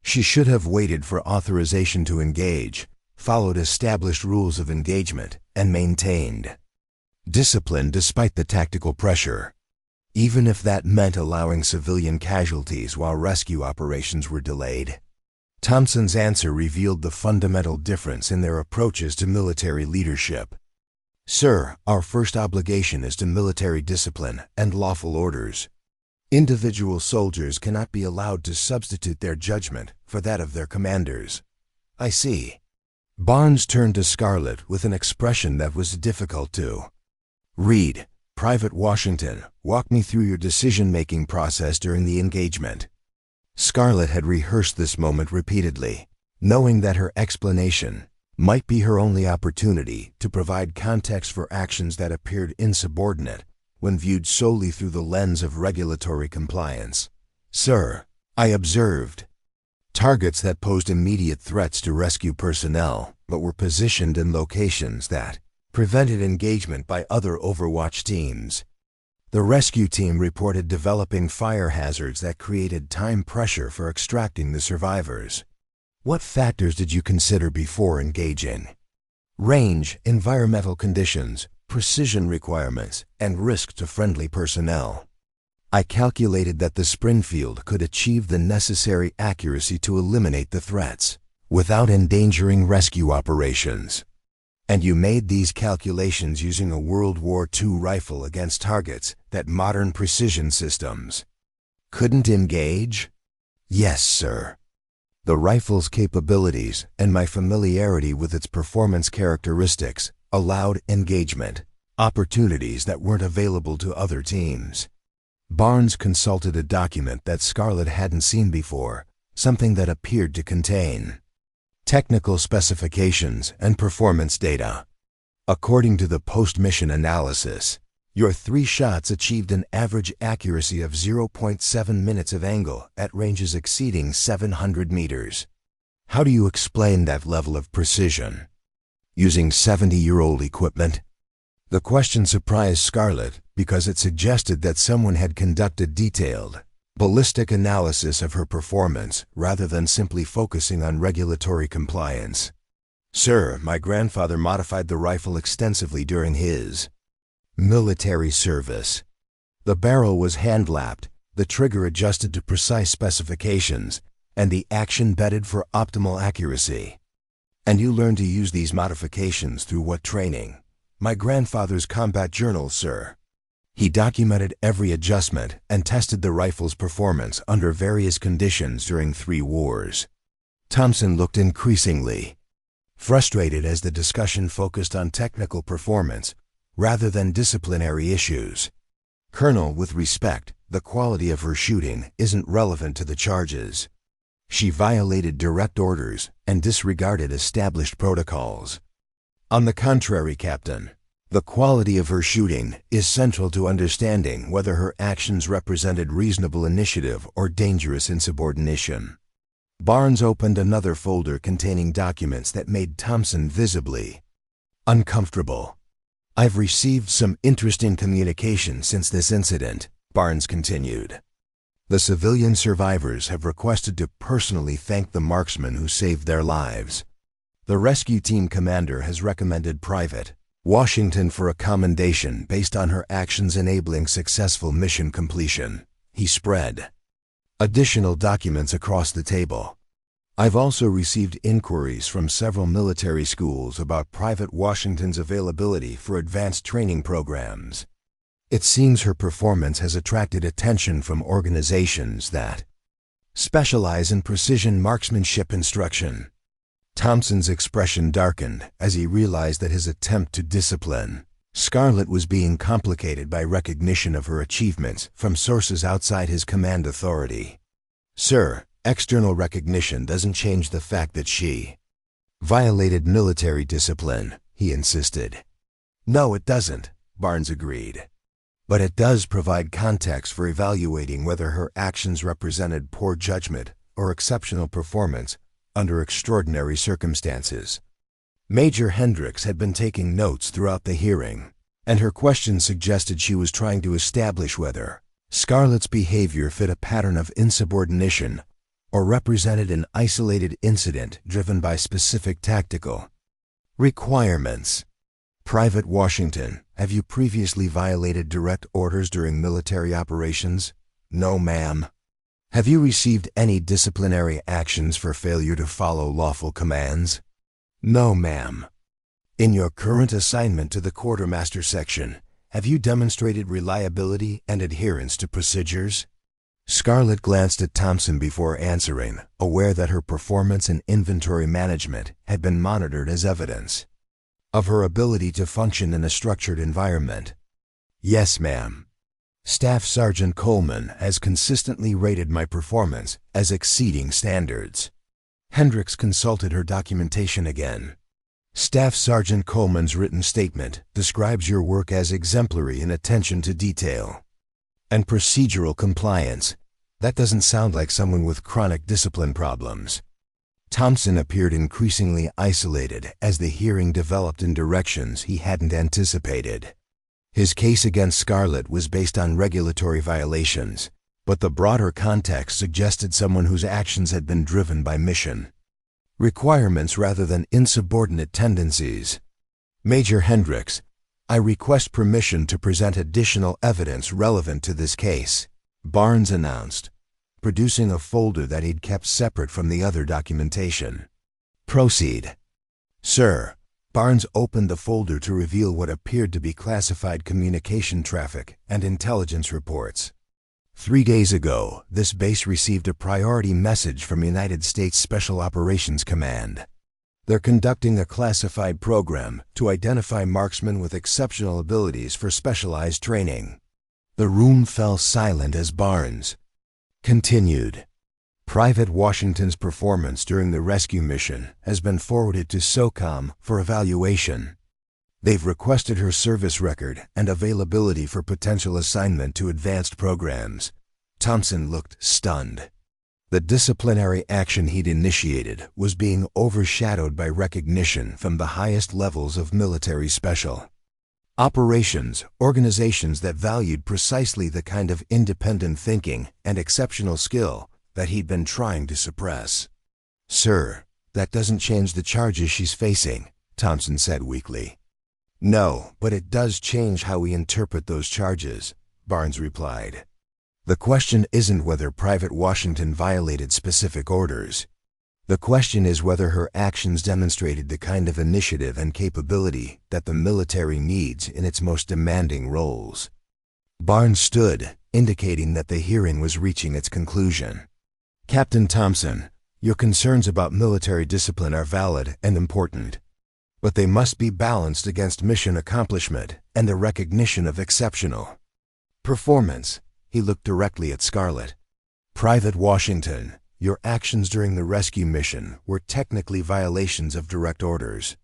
"She should have waited for authorization to engage, followed established rules of engagement, and maintained discipline despite the tactical pressure, even if that meant allowing civilian casualties while rescue operations were delayed." Thompson's answer revealed the fundamental difference in their approaches to military leadership. "Sir, our first obligation is to military discipline and lawful orders. Individual soldiers cannot be allowed to substitute their judgment for that of their commanders." "I see." Barnes turned to Scarlett with an expression that was difficult to read. "Private Washington, walk me through your decision-making process during the engagement." Scarlett had rehearsed this moment repeatedly, knowing that her explanation might be her only opportunity to provide context for actions that appeared insubordinate when viewed solely through the lens of regulatory compliance. "Sir, I observed targets that posed immediate threats to rescue personnel, but were positioned in locations that prevented engagement by other Overwatch teams. The rescue team reported developing fire hazards that created time pressure for extracting the survivors. What factors did you consider before engaging?" "Range, environmental conditions, precision requirements, and risk to friendly personnel. I calculated that the Springfield could achieve the necessary accuracy to eliminate the threats without endangering rescue operations." "And you made these calculations using a World War II rifle against targets that modern precision systems couldn't engage?" "Yes, sir. The rifle's capabilities and my familiarity with its performance characteristics allowed engagement opportunities that weren't available to other teams." Barnes consulted a document that Scarlett hadn't seen before, something that appeared to contain technical specifications and performance data. "According to the post-mission analysis, your 3 shots achieved an average accuracy of 0.7 minutes of angle at ranges exceeding 700 meters. How do you explain that level of precision? Using 70-year-old equipment?" The question surprised Scarlett because it suggested that someone had conducted detailed ballistic analysis of her performance rather than simply focusing on regulatory compliance. "Sir, my grandfather modified the rifle extensively during his military service. The barrel was hand-lapped, the trigger adjusted to precise specifications, and the action bedded for optimal accuracy." "And you learned to use these modifications through what training?" "My grandfather's combat journal, sir. He documented every adjustment and tested the rifle's performance under various conditions during 3 wars. Thompson looked increasingly frustrated as the discussion focused on technical performance rather than disciplinary issues. "Colonel, with respect, the quality of her shooting isn't relevant to the charges. She violated direct orders and disregarded established protocols." On the contrary, Captain. The quality of her shooting is central to understanding whether her actions represented reasonable initiative or dangerous insubordination. Barnes opened another folder containing documents that made Thompson visibly uncomfortable. I've received some interesting communication since this incident, Barnes continued. The civilian survivors have requested to personally thank the marksman who saved their lives. The rescue team commander has recommended Private Washington for a commendation based on her actions enabling successful mission completion. He spread additional documents across the table. I've also received inquiries from several military schools about Private Washington's availability for advanced training programs. It seems her performance has attracted attention from organizations that specialize in precision marksmanship instruction. Thompson's expression darkened as he realized that his attempt to discipline Scarlett was being complicated by recognition of her achievements from sources outside his command authority. Sir, external recognition doesn't change the fact that she violated military discipline, he insisted. No, it doesn't, Barnes agreed. But it does provide context for evaluating whether her actions represented poor judgment or exceptional performance under extraordinary circumstances. Major Hendricks had been taking notes throughout the hearing, and her question suggested she was trying to establish whether Scarlett's behavior fit a pattern of insubordination or represented an isolated incident driven by specific tactical requirements. Private Washington, have you previously violated direct orders during military operations? No, ma'am. Have you received any disciplinary actions for failure to follow lawful commands? No, ma'am. In your current assignment to the Quartermaster Section, have you demonstrated reliability and adherence to procedures? Scarlett glanced at Thompson before answering, aware that her performance in inventory management had been monitored as evidence of her ability to function in a structured environment. Yes, ma'am. Staff Sergeant Coleman has consistently rated my performance as exceeding standards. Hendricks consulted her documentation again. Staff Sergeant Coleman's written statement describes your work as exemplary in attention to detail and procedural compliance. That doesn't sound like someone with chronic discipline problems. Thompson appeared increasingly isolated as the hearing developed in directions he hadn't anticipated. His case against Scarlett was based on regulatory violations, but the broader context suggested someone whose actions had been driven by mission requirements rather than insubordinate tendencies. Major Hendricks, I request permission to present additional evidence relevant to this case, Barnes announced, producing a folder that he'd kept separate from the other documentation. Proceed. Sir, Barnes opened the folder to reveal what appeared to be classified communication traffic and intelligence reports. 3 days ago, this base received a priority message from United States Special Operations Command. They're conducting a classified program to identify marksmen with exceptional abilities for specialized training. The room fell silent as Barnes continued. Private Washington's performance during the rescue mission has been forwarded to SOCOM for evaluation. They've requested her service record and availability for potential assignment to advanced programs. Thompson looked stunned. The disciplinary action he'd initiated was being overshadowed by recognition from the highest levels of military special operations, organizations that valued precisely the kind of independent thinking and exceptional skill that he'd been trying to suppress. Sir, that doesn't change the charges she's facing, Thompson said weakly. No, but it does change how we interpret those charges, Barnes replied. The question isn't whether Private Washington violated specific orders. The question is whether her actions demonstrated the kind of initiative and capability that the military needs in its most demanding roles. Barnes stood, indicating that the hearing was reaching its conclusion. Captain Thompson, your concerns about military discipline are valid and important, but they must be balanced against mission accomplishment and the recognition of exceptional performance. He looked directly at Scarlett. Private Washington, your actions during the rescue mission were technically violations of direct orders.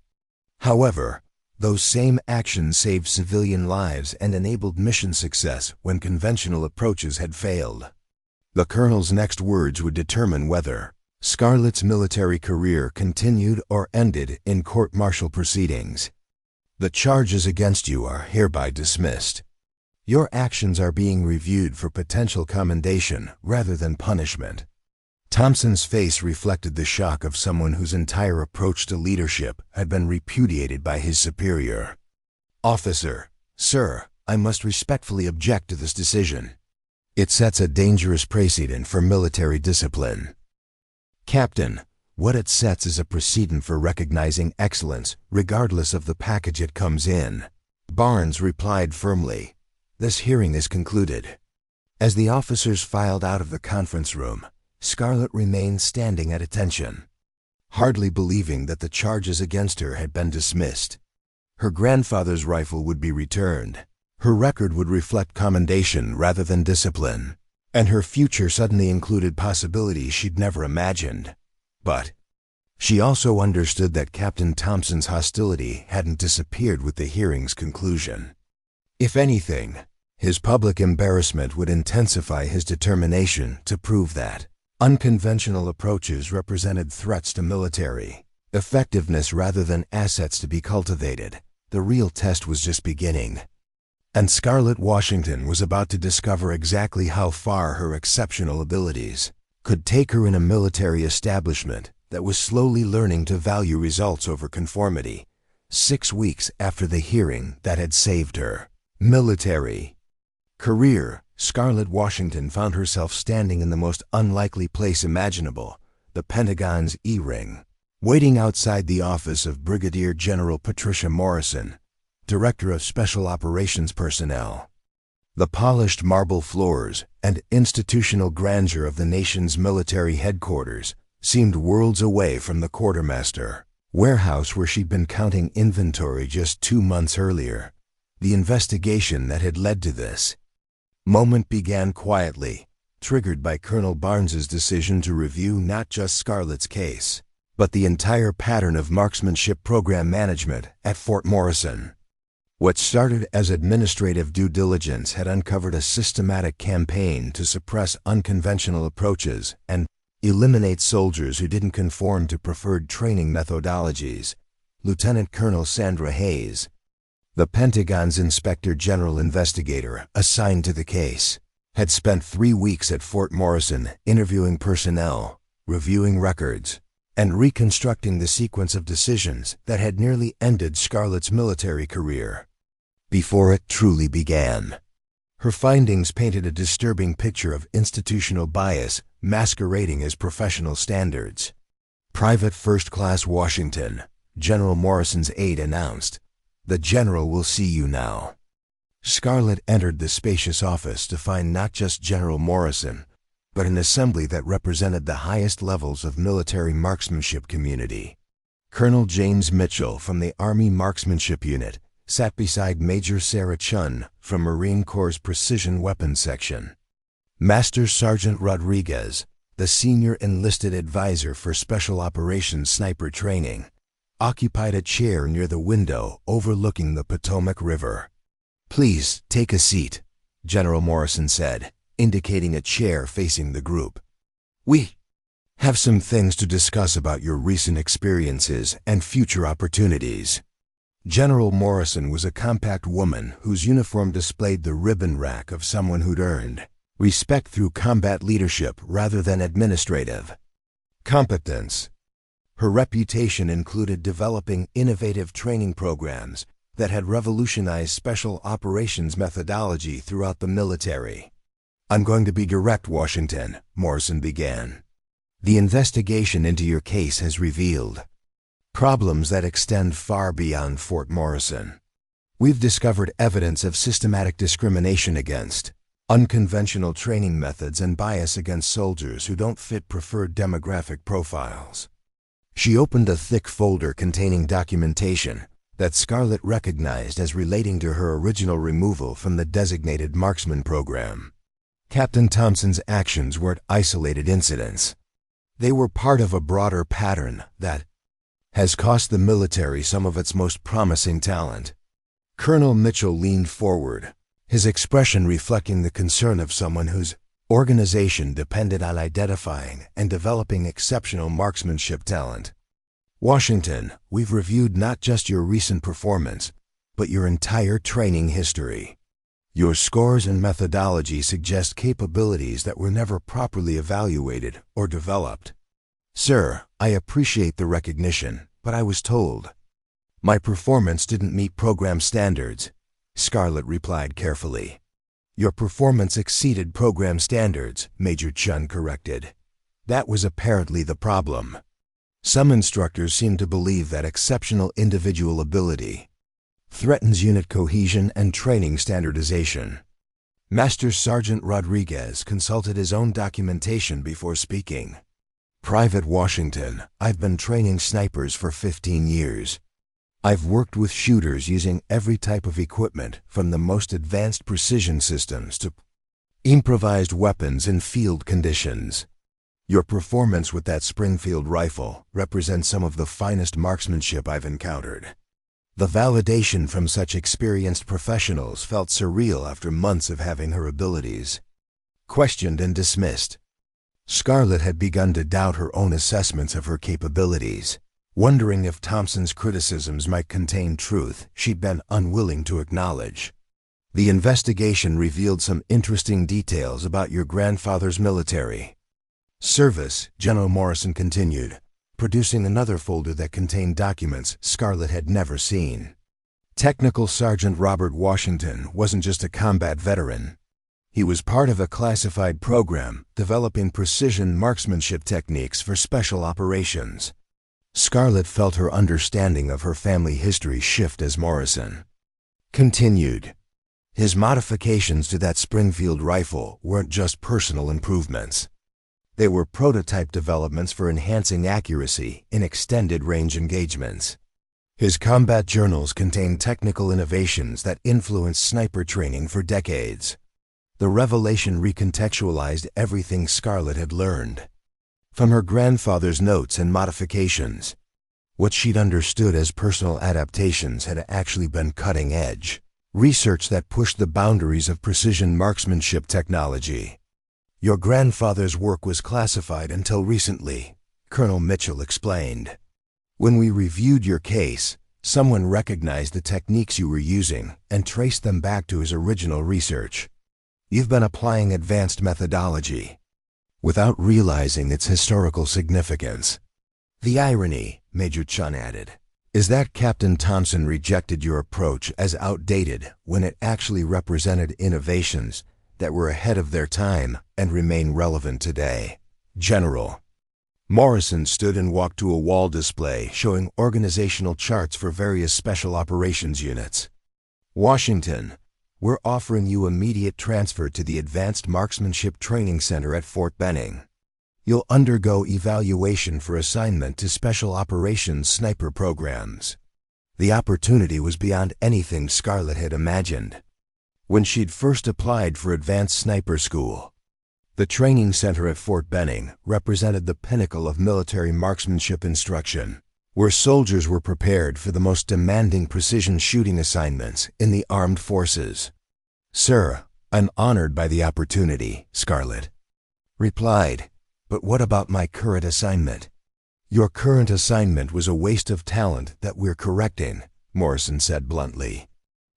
However, those same actions saved civilian lives and enabled mission success when conventional approaches had failed. The colonel's next words would determine whether Scarlett's military career continued or ended in court-martial proceedings. The charges against you are hereby dismissed. Your actions are being reviewed for potential commendation rather than punishment. Thompson's face reflected the shock of someone whose entire approach to leadership had been repudiated by his superior. Officer, sir, I must respectfully object to this decision. It sets a dangerous precedent for military discipline. Captain, what it sets is a precedent for recognizing excellence, regardless of the package it comes in. Barnes replied firmly. This hearing is concluded. As the officers filed out of the conference room, Scarlett remained standing at attention, hardly believing that the charges against her had been dismissed. Her grandfather's rifle would be returned. Her record would reflect commendation rather than discipline, and her future suddenly included possibilities she'd never imagined. But she also understood that Captain Thompson's hostility hadn't disappeared with the hearing's conclusion. If anything, his public embarrassment would intensify his determination to prove that unconventional approaches represented threats to military effectiveness rather than assets to be cultivated. The real test was just beginning. And Scarlett Washington was about to discover exactly how far her exceptional abilities could take her in a military establishment that was slowly learning to value results over conformity. 6 weeks after the hearing that had saved her military career, Scarlett Washington found herself standing in the most unlikely place imaginable, the Pentagon's E-Ring, waiting outside the office of Brigadier General Patricia Morrison, Director of Special Operations Personnel. The polished marble floors and institutional grandeur of the nation's military headquarters seemed worlds away from the quartermaster warehouse where she'd been counting inventory just 2 months earlier. The investigation that had led to this moment began quietly, triggered by Colonel Barnes's decision to review not just Scarlett's case, but the entire pattern of marksmanship program management at Fort Morrison. What started as administrative due diligence had uncovered a systematic campaign to suppress unconventional approaches and eliminate soldiers who didn't conform to preferred training methodologies. Lieutenant Colonel Sandra Hayes, the Pentagon's Inspector General investigator assigned to the case, had spent 3 weeks at Fort Morrison interviewing personnel, reviewing records, and reconstructing the sequence of decisions that had nearly ended Scarlett's military career before it truly began. Her findings painted a disturbing picture of institutional bias masquerading as professional standards. Private First Class Washington, General Morrison's aide announced, "The General will see you now." Scarlett entered the spacious office to find not just General Morrison, but an assembly that represented the highest levels of military marksmanship community. Colonel James Mitchell from the Army Marksmanship Unit sat beside Major Sarah Chun from Marine Corps' Precision Weapons Section. Master Sergeant Rodriguez, the senior enlisted advisor for Special Operations Sniper Training, occupied a chair near the window overlooking the Potomac River. "Please take a seat," General Morrison said, indicating a chair facing the group. "We have some things to discuss about your recent experiences and future opportunities." General Morrison was a compact woman whose uniform displayed the ribbon rack of someone who'd earned respect through combat leadership rather than administrative competence. Her reputation included developing innovative training programs that had revolutionized special operations methodology throughout the military. "I'm going to be direct, Washington," Morrison began. "The investigation into your case has revealed problems that extend far beyond Fort Morrison. We've discovered evidence of systematic discrimination against unconventional training methods and bias against soldiers who don't fit preferred demographic profiles." She opened a thick folder containing documentation that Scarlett recognized as relating to her original removal from the designated marksman program. Captain Thompson's actions weren't isolated incidents. They were part of a broader pattern that has cost the military some of its most promising talent. Colonel Mitchell leaned forward, his expression reflecting the concern of someone whose organization depended on identifying and developing exceptional marksmanship talent. Washington, we've reviewed not just your recent performance, but your entire training history. Your scores and methodology suggest capabilities that were never properly evaluated or developed. Sir, I appreciate the recognition, but I was told my performance didn't meet program standards, Scarlett replied carefully. Your performance exceeded program standards, Major Chun corrected. That was apparently the problem. Some instructors seem to believe that exceptional individual ability threatens unit cohesion and training standardization. Master Sergeant Rodriguez consulted his own documentation before speaking. Private Washington, I've been training snipers for 15 years. I've worked with shooters using every type of equipment, from the most advanced precision systems to improvised weapons in field conditions. Your performance with that Springfield rifle represents some of the finest marksmanship I've encountered. The validation from such experienced professionals felt surreal after months of having her abilities questioned and dismissed. Scarlett had begun to doubt her own assessments of her capabilities. Wondering if Thompson's criticisms might contain truth she'd been unwilling to acknowledge. The investigation revealed some interesting details about your grandfather's military service, General Morrison continued, producing another folder that contained documents Scarlett had never seen. Technical Sergeant Robert Washington wasn't just a combat veteran. He was part of a classified program developing precision marksmanship techniques for special operations. Scarlett felt her understanding of her family history shift as Morrison continued. His modifications to that Springfield rifle weren't just personal improvements. They were prototype developments for enhancing accuracy in extended range engagements. His combat journals contained technical innovations that influenced sniper training for decades. The revelation recontextualized everything Scarlett had learned from her grandfather's notes and modifications. What she'd understood as personal adaptations had actually been cutting-edge research that pushed the boundaries of precision marksmanship technology. Your grandfather's work was classified until recently, Colonel Mitchell explained. When we reviewed your case, someone recognized the techniques you were using and traced them back to his original research. You've been applying advanced methodology without realizing its historical significance. The irony, Major Chun added, is that Captain Thompson rejected your approach as outdated when it actually represented innovations that were ahead of their time and remain relevant today. General Morrison stood and walked to a wall display showing organizational charts for various special operations units. Washington, we're offering you immediate transfer to the Advanced Marksmanship Training Center at Fort Benning. You'll undergo evaluation for assignment to Special Operations Sniper programs. The opportunity was beyond anything Scarlett had imagined. When she'd first applied for Advanced Sniper School, the training center at Fort Benning represented the pinnacle of military marksmanship instruction, where soldiers were prepared for the most demanding precision shooting assignments in the armed forces. Sir, I'm honored by the opportunity, Scarlett replied. But what about my current assignment? Your current assignment was a waste of talent that we're correcting, Morrison said bluntly.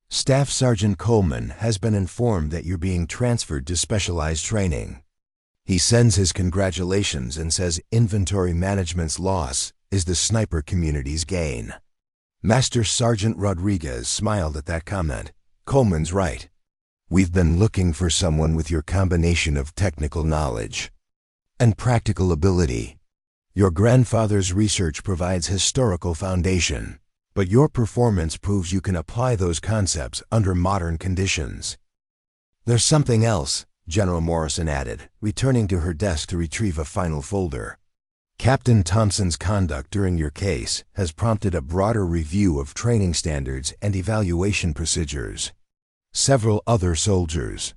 Staff Sergeant Coleman has been informed that you're being transferred to specialized training. He sends his congratulations and says inventory management's loss is the sniper community's gain. Master Sergeant Rodriguez smiled at that comment. Coleman's right. We've been looking for someone with your combination of technical knowledge and practical ability. Your grandfather's research provides historical foundation, but your performance proves you can apply those concepts under modern conditions. There's something else, General Morrison added, returning to her desk to retrieve a final folder. Captain Thompson's conduct during your case has prompted a broader review of training standards and evaluation procedures. Several other soldiers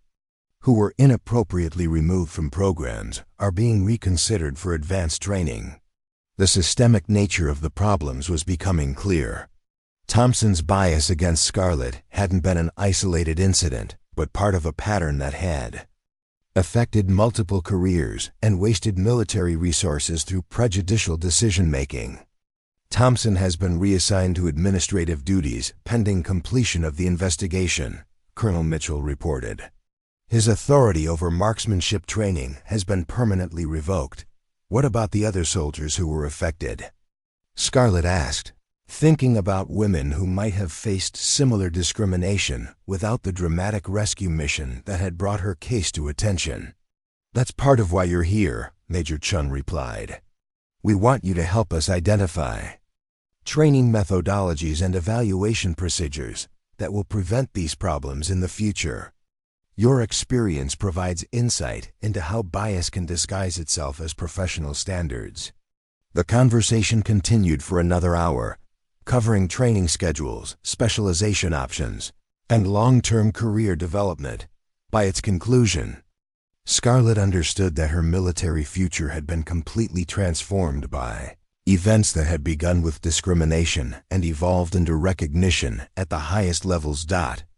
who were inappropriately removed from programs are being reconsidered for advanced training. The systemic nature of the problems was becoming clear. Thompson's bias against Scarlett hadn't been an isolated incident, but part of a pattern that had affected multiple careers and wasted military resources through prejudicial decision-making. Thompson has been reassigned to administrative duties pending completion of the investigation, Colonel Mitchell reported. His authority over marksmanship training has been permanently revoked. What about the other soldiers who were affected? Scarlett asked, thinking about women who might have faced similar discrimination without the dramatic rescue mission that had brought her case to attention. That's part of why you're here, Major Chun replied. We want you to help us identify training methodologies and evaluation procedures that will prevent these problems in the future. Your experience provides insight into how bias can disguise itself as professional standards. The conversation continued for another hour, covering training schedules, specialization options, and long-term career development. By its conclusion, Scarlett understood that her military future had been completely transformed by events that had begun with discrimination and evolved into recognition at the highest levels.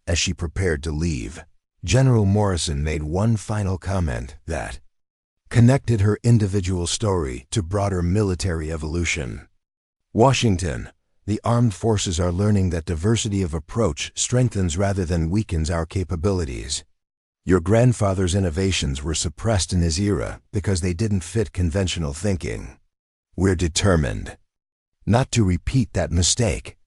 As she prepared to leave, General Morrison made one final comment that connected her individual story to broader military evolution. Washington, the armed forces are learning that diversity of approach strengthens rather than weakens our capabilities. Your grandfather's innovations were suppressed in his era because they didn't fit conventional thinking. We're determined not to repeat that mistake.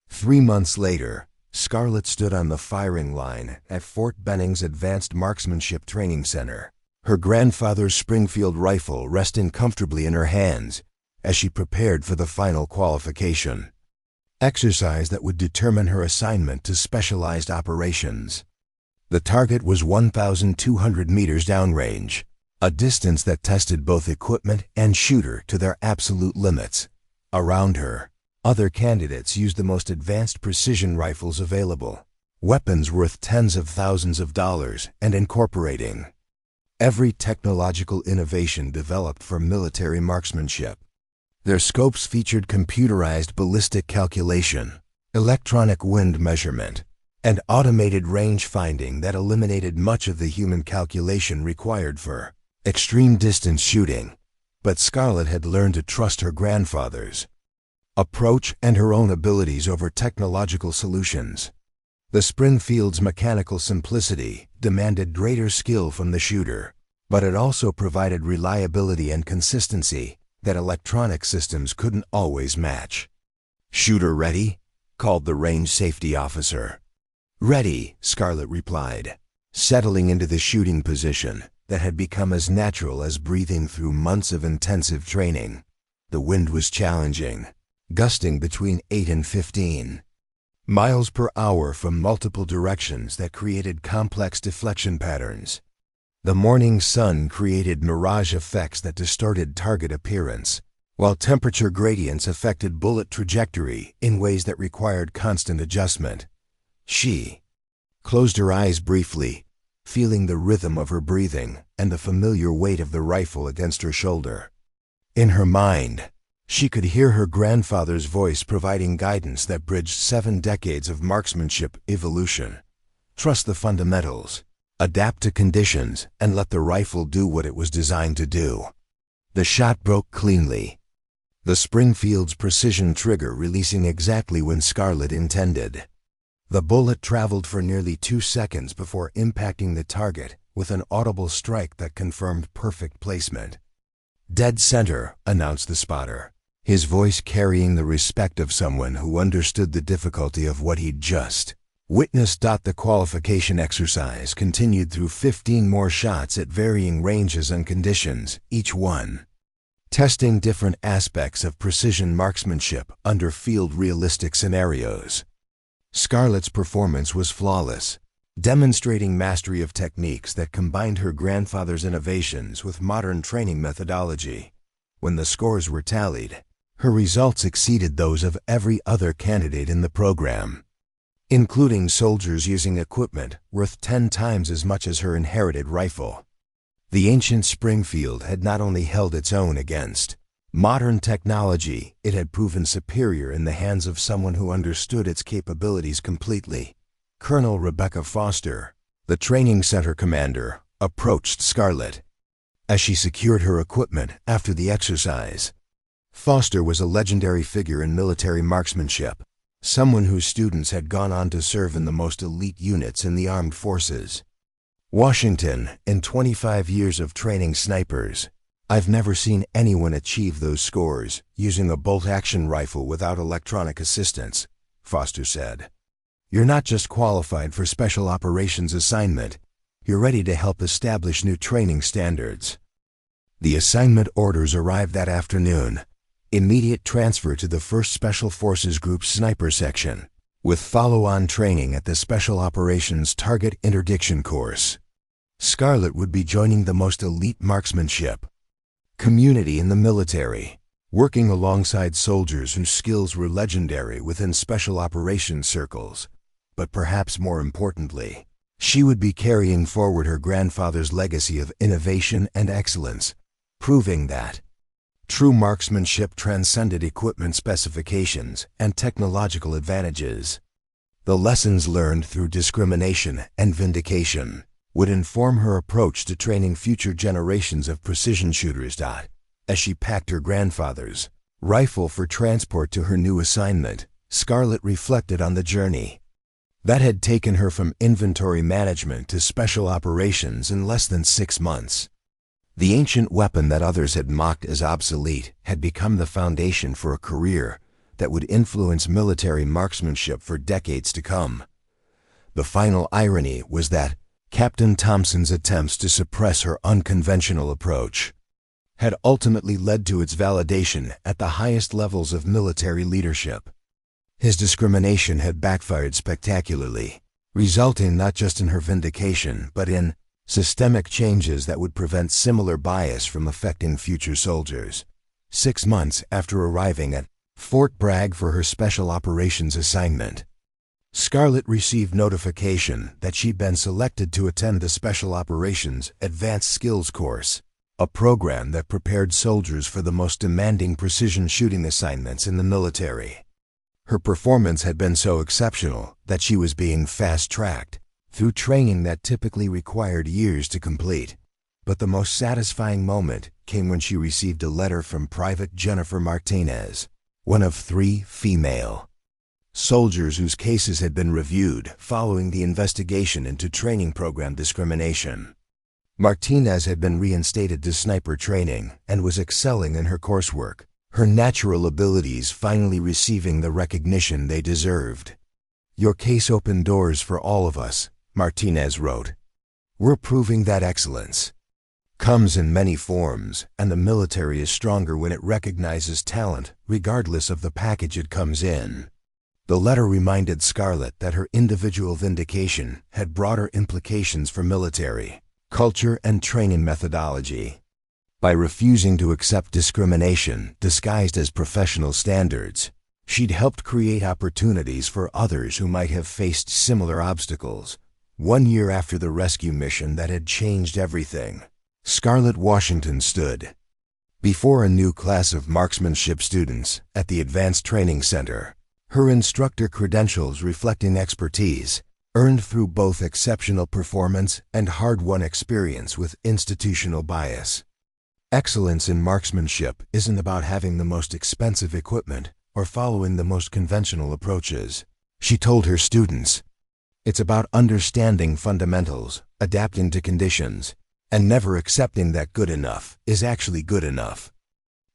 3 months later, Scarlett stood on the firing line at Fort Benning's Advanced Marksmanship Training Center, her grandfather's Springfield rifle resting comfortably in her hands as she prepared for the final qualification exercise that would determine her assignment to specialized operations. The target was 1,200 meters downrange, a distance that tested both equipment and shooter to their absolute limits. Around her, other candidates used the most advanced precision rifles available, weapons worth tens of thousands of dollars and incorporating every technological innovation developed for military marksmanship. Their scopes featured computerized ballistic calculation, electronic wind measurement, and automated range finding that eliminated much of the human calculation required for extreme distance shooting. But Scarlett had learned to trust her grandfather's approach and her own abilities over technological solutions. The Springfield's mechanical simplicity demanded greater skill from the shooter, but it also provided reliability and consistency that electronic systems couldn't always match. "Shooter ready?" called the range safety officer. "Ready," Scarlett replied, settling into the shooting position that had become as natural as breathing through months of intensive training. The wind was challenging, gusting between 8 and 15 miles per hour from multiple directions that created complex deflection patterns. The morning sun created mirage effects that distorted target appearance, while temperature gradients affected bullet trajectory in ways that required constant adjustment. She closed her eyes briefly, feeling the rhythm of her breathing and the familiar weight of the rifle against her shoulder. In her mind, she could hear her grandfather's voice providing guidance that bridged 7 decades of marksmanship evolution. Trust the fundamentals, adapt to conditions, and let the rifle do what it was designed to do. The shot broke cleanly, the Springfield's precision trigger releasing exactly when Scarlett intended. The bullet traveled for nearly 2 seconds before impacting the target with an audible strike that confirmed perfect placement. "Dead center," announced the spotter, his voice carrying the respect of someone who understood the difficulty of what he'd just witnessed. The qualification exercise continued through 15 more shots at varying ranges and conditions, each one testing different aspects of precision marksmanship under field-realistic scenarios. Scarlett's performance was flawless, demonstrating mastery of techniques that combined her grandfather's innovations with modern training methodology. When the scores were tallied, her results exceeded those of every other candidate in the program, including soldiers using equipment worth 10 times as much as her inherited rifle. The ancient Springfield had not only held its own against Modern technology, it had proven superior in the hands of someone who understood its capabilities completely. Colonel Rebecca Foster, the training center commander, approached Scarlett as she secured her equipment after the exercise. Foster was a legendary figure in military marksmanship, someone whose students had gone on to serve in the most elite units in the armed forces. Washington, in 25 years of training snipers, I've never seen anyone achieve those scores using a bolt-action rifle without electronic assistance, Foster said. You're not just qualified for special operations assignment, you're ready to help establish new training standards. The assignment orders arrived that afternoon. Immediate transfer to the 1st Special Forces Group Sniper Section, with follow-on training at the Special Operations Target Interdiction Course. Scarlett would be joining the most elite marksmanship community in the military, working alongside soldiers whose skills were legendary within special operations circles. But perhaps more importantly, she would be carrying forward her grandfather's legacy of innovation and excellence, proving that true marksmanship transcended equipment specifications and technological advantages. The lessons learned through discrimination and vindication would inform her approach to training future generations of precision shooters. As she packed her grandfather's rifle for transport to her new assignment, Scarlett reflected on the journey that had taken her from inventory management to special operations in less than 6 months. The ancient weapon that others had mocked as obsolete had become the foundation for a career that would influence military marksmanship for decades to come. The final irony was that Captain Thompson's attempts to suppress her unconventional approach had ultimately led to its validation at the highest levels of military leadership. His discrimination had backfired spectacularly, resulting not just in her vindication but in systemic changes that would prevent similar bias from affecting future soldiers. 6 months after arriving at Fort Bragg for her special operations assignment, Scarlett received notification that she'd been selected to attend the Special Operations Advanced Skills Course, a program that prepared soldiers for the most demanding precision shooting assignments in the military. Her performance had been so exceptional that she was being fast-tracked through training that typically required years to complete. But the most satisfying moment came when she received a letter from Private Jennifer Martinez, one of 3 female soldiers whose cases had been reviewed following the investigation into training program discrimination. Martinez had been reinstated to sniper training and was excelling in her coursework, her natural abilities finally receiving the recognition they deserved. Your case opened doors for all of us, Martinez wrote. We're proving that excellence comes in many forms, and the military is stronger when it recognizes talent, regardless of the package it comes in. The letter reminded Scarlett that her individual vindication had broader implications for military culture and training methodology. By refusing to accept discrimination disguised as professional standards, she'd helped create opportunities for others who might have faced similar obstacles. 1 year after the rescue mission that had changed everything, Scarlett Washington stood before a new class of marksmanship students at the Advanced Training Center, her instructor credentials reflecting expertise earned through both exceptional performance and hard-won experience with institutional bias. Excellence in marksmanship isn't about having the most expensive equipment or following the most conventional approaches, she told her students. It's about understanding fundamentals, adapting to conditions, and never accepting that good enough is actually good enough.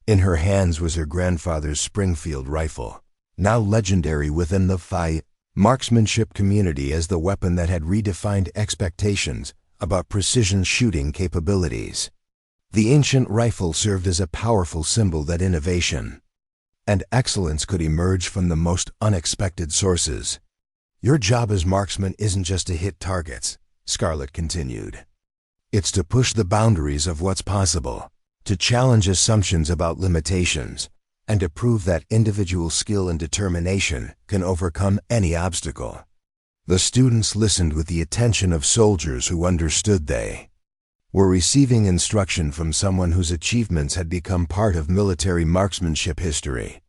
In her hands was her grandfather's Springfield rifle, now legendary within the marksmanship community as the weapon that had redefined expectations about precision shooting capabilities. The ancient rifle served as a powerful symbol that innovation and excellence could emerge from the most unexpected sources. Your job as marksman isn't just to hit targets, Scarlett continued. It's to push the boundaries of what's possible, to challenge assumptions about limitations, and to prove that individual skill and determination can overcome any obstacle. The students listened with the attention of soldiers who understood they were receiving instruction from someone whose achievements had become part of military marksmanship history.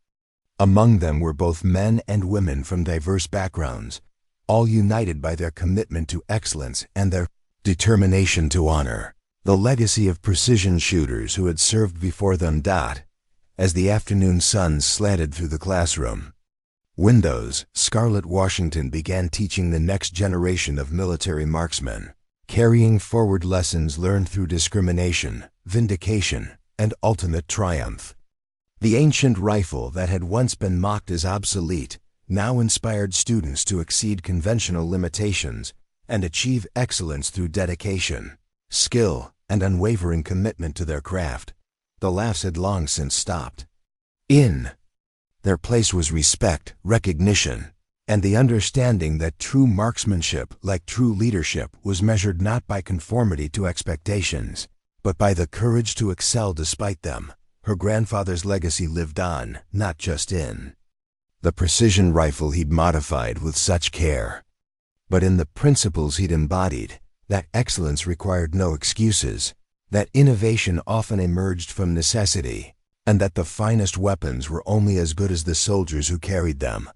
Among them were both men and women from diverse backgrounds, all united by their commitment to excellence and their determination to honor the legacy of precision shooters who had served before them. As the afternoon sun slanted through the classroom windows, Scarlett Washington began teaching the next generation of military marksmen, carrying forward lessons learned through discrimination, vindication, and ultimate triumph. The ancient rifle that had once been mocked as obsolete now inspired students to exceed conventional limitations and achieve excellence through dedication, skill, and unwavering commitment to their craft. The laughs had long since stopped. In their place was respect, recognition, and the understanding that true marksmanship, like true leadership, was measured not by conformity to expectations, but by the courage to excel despite them. Her grandfather's legacy lived on, not just in the precision rifle he'd modified with such care, but in the principles he'd embodied, that excellence required no excuses, that innovation often emerged from necessity, and that the finest weapons were only as good as the soldiers who carried them.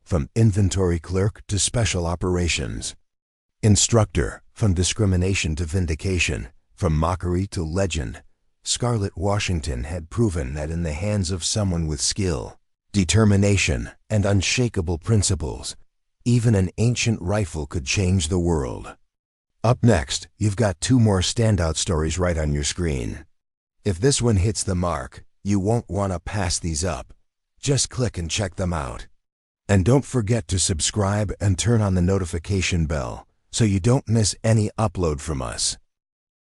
From inventory clerk to special operations instructor, from discrimination to vindication, from mockery to legend, Scarlett Washington had proven that in the hands of someone with skill, determination, and unshakable principles, even an ancient rifle could change the world. Up next, you've got 2 more standout stories right on your screen. If this one hits the mark, you won't want to pass these up. Just click and check them out. And don't forget to subscribe and turn on the notification bell so you don't miss any upload from us.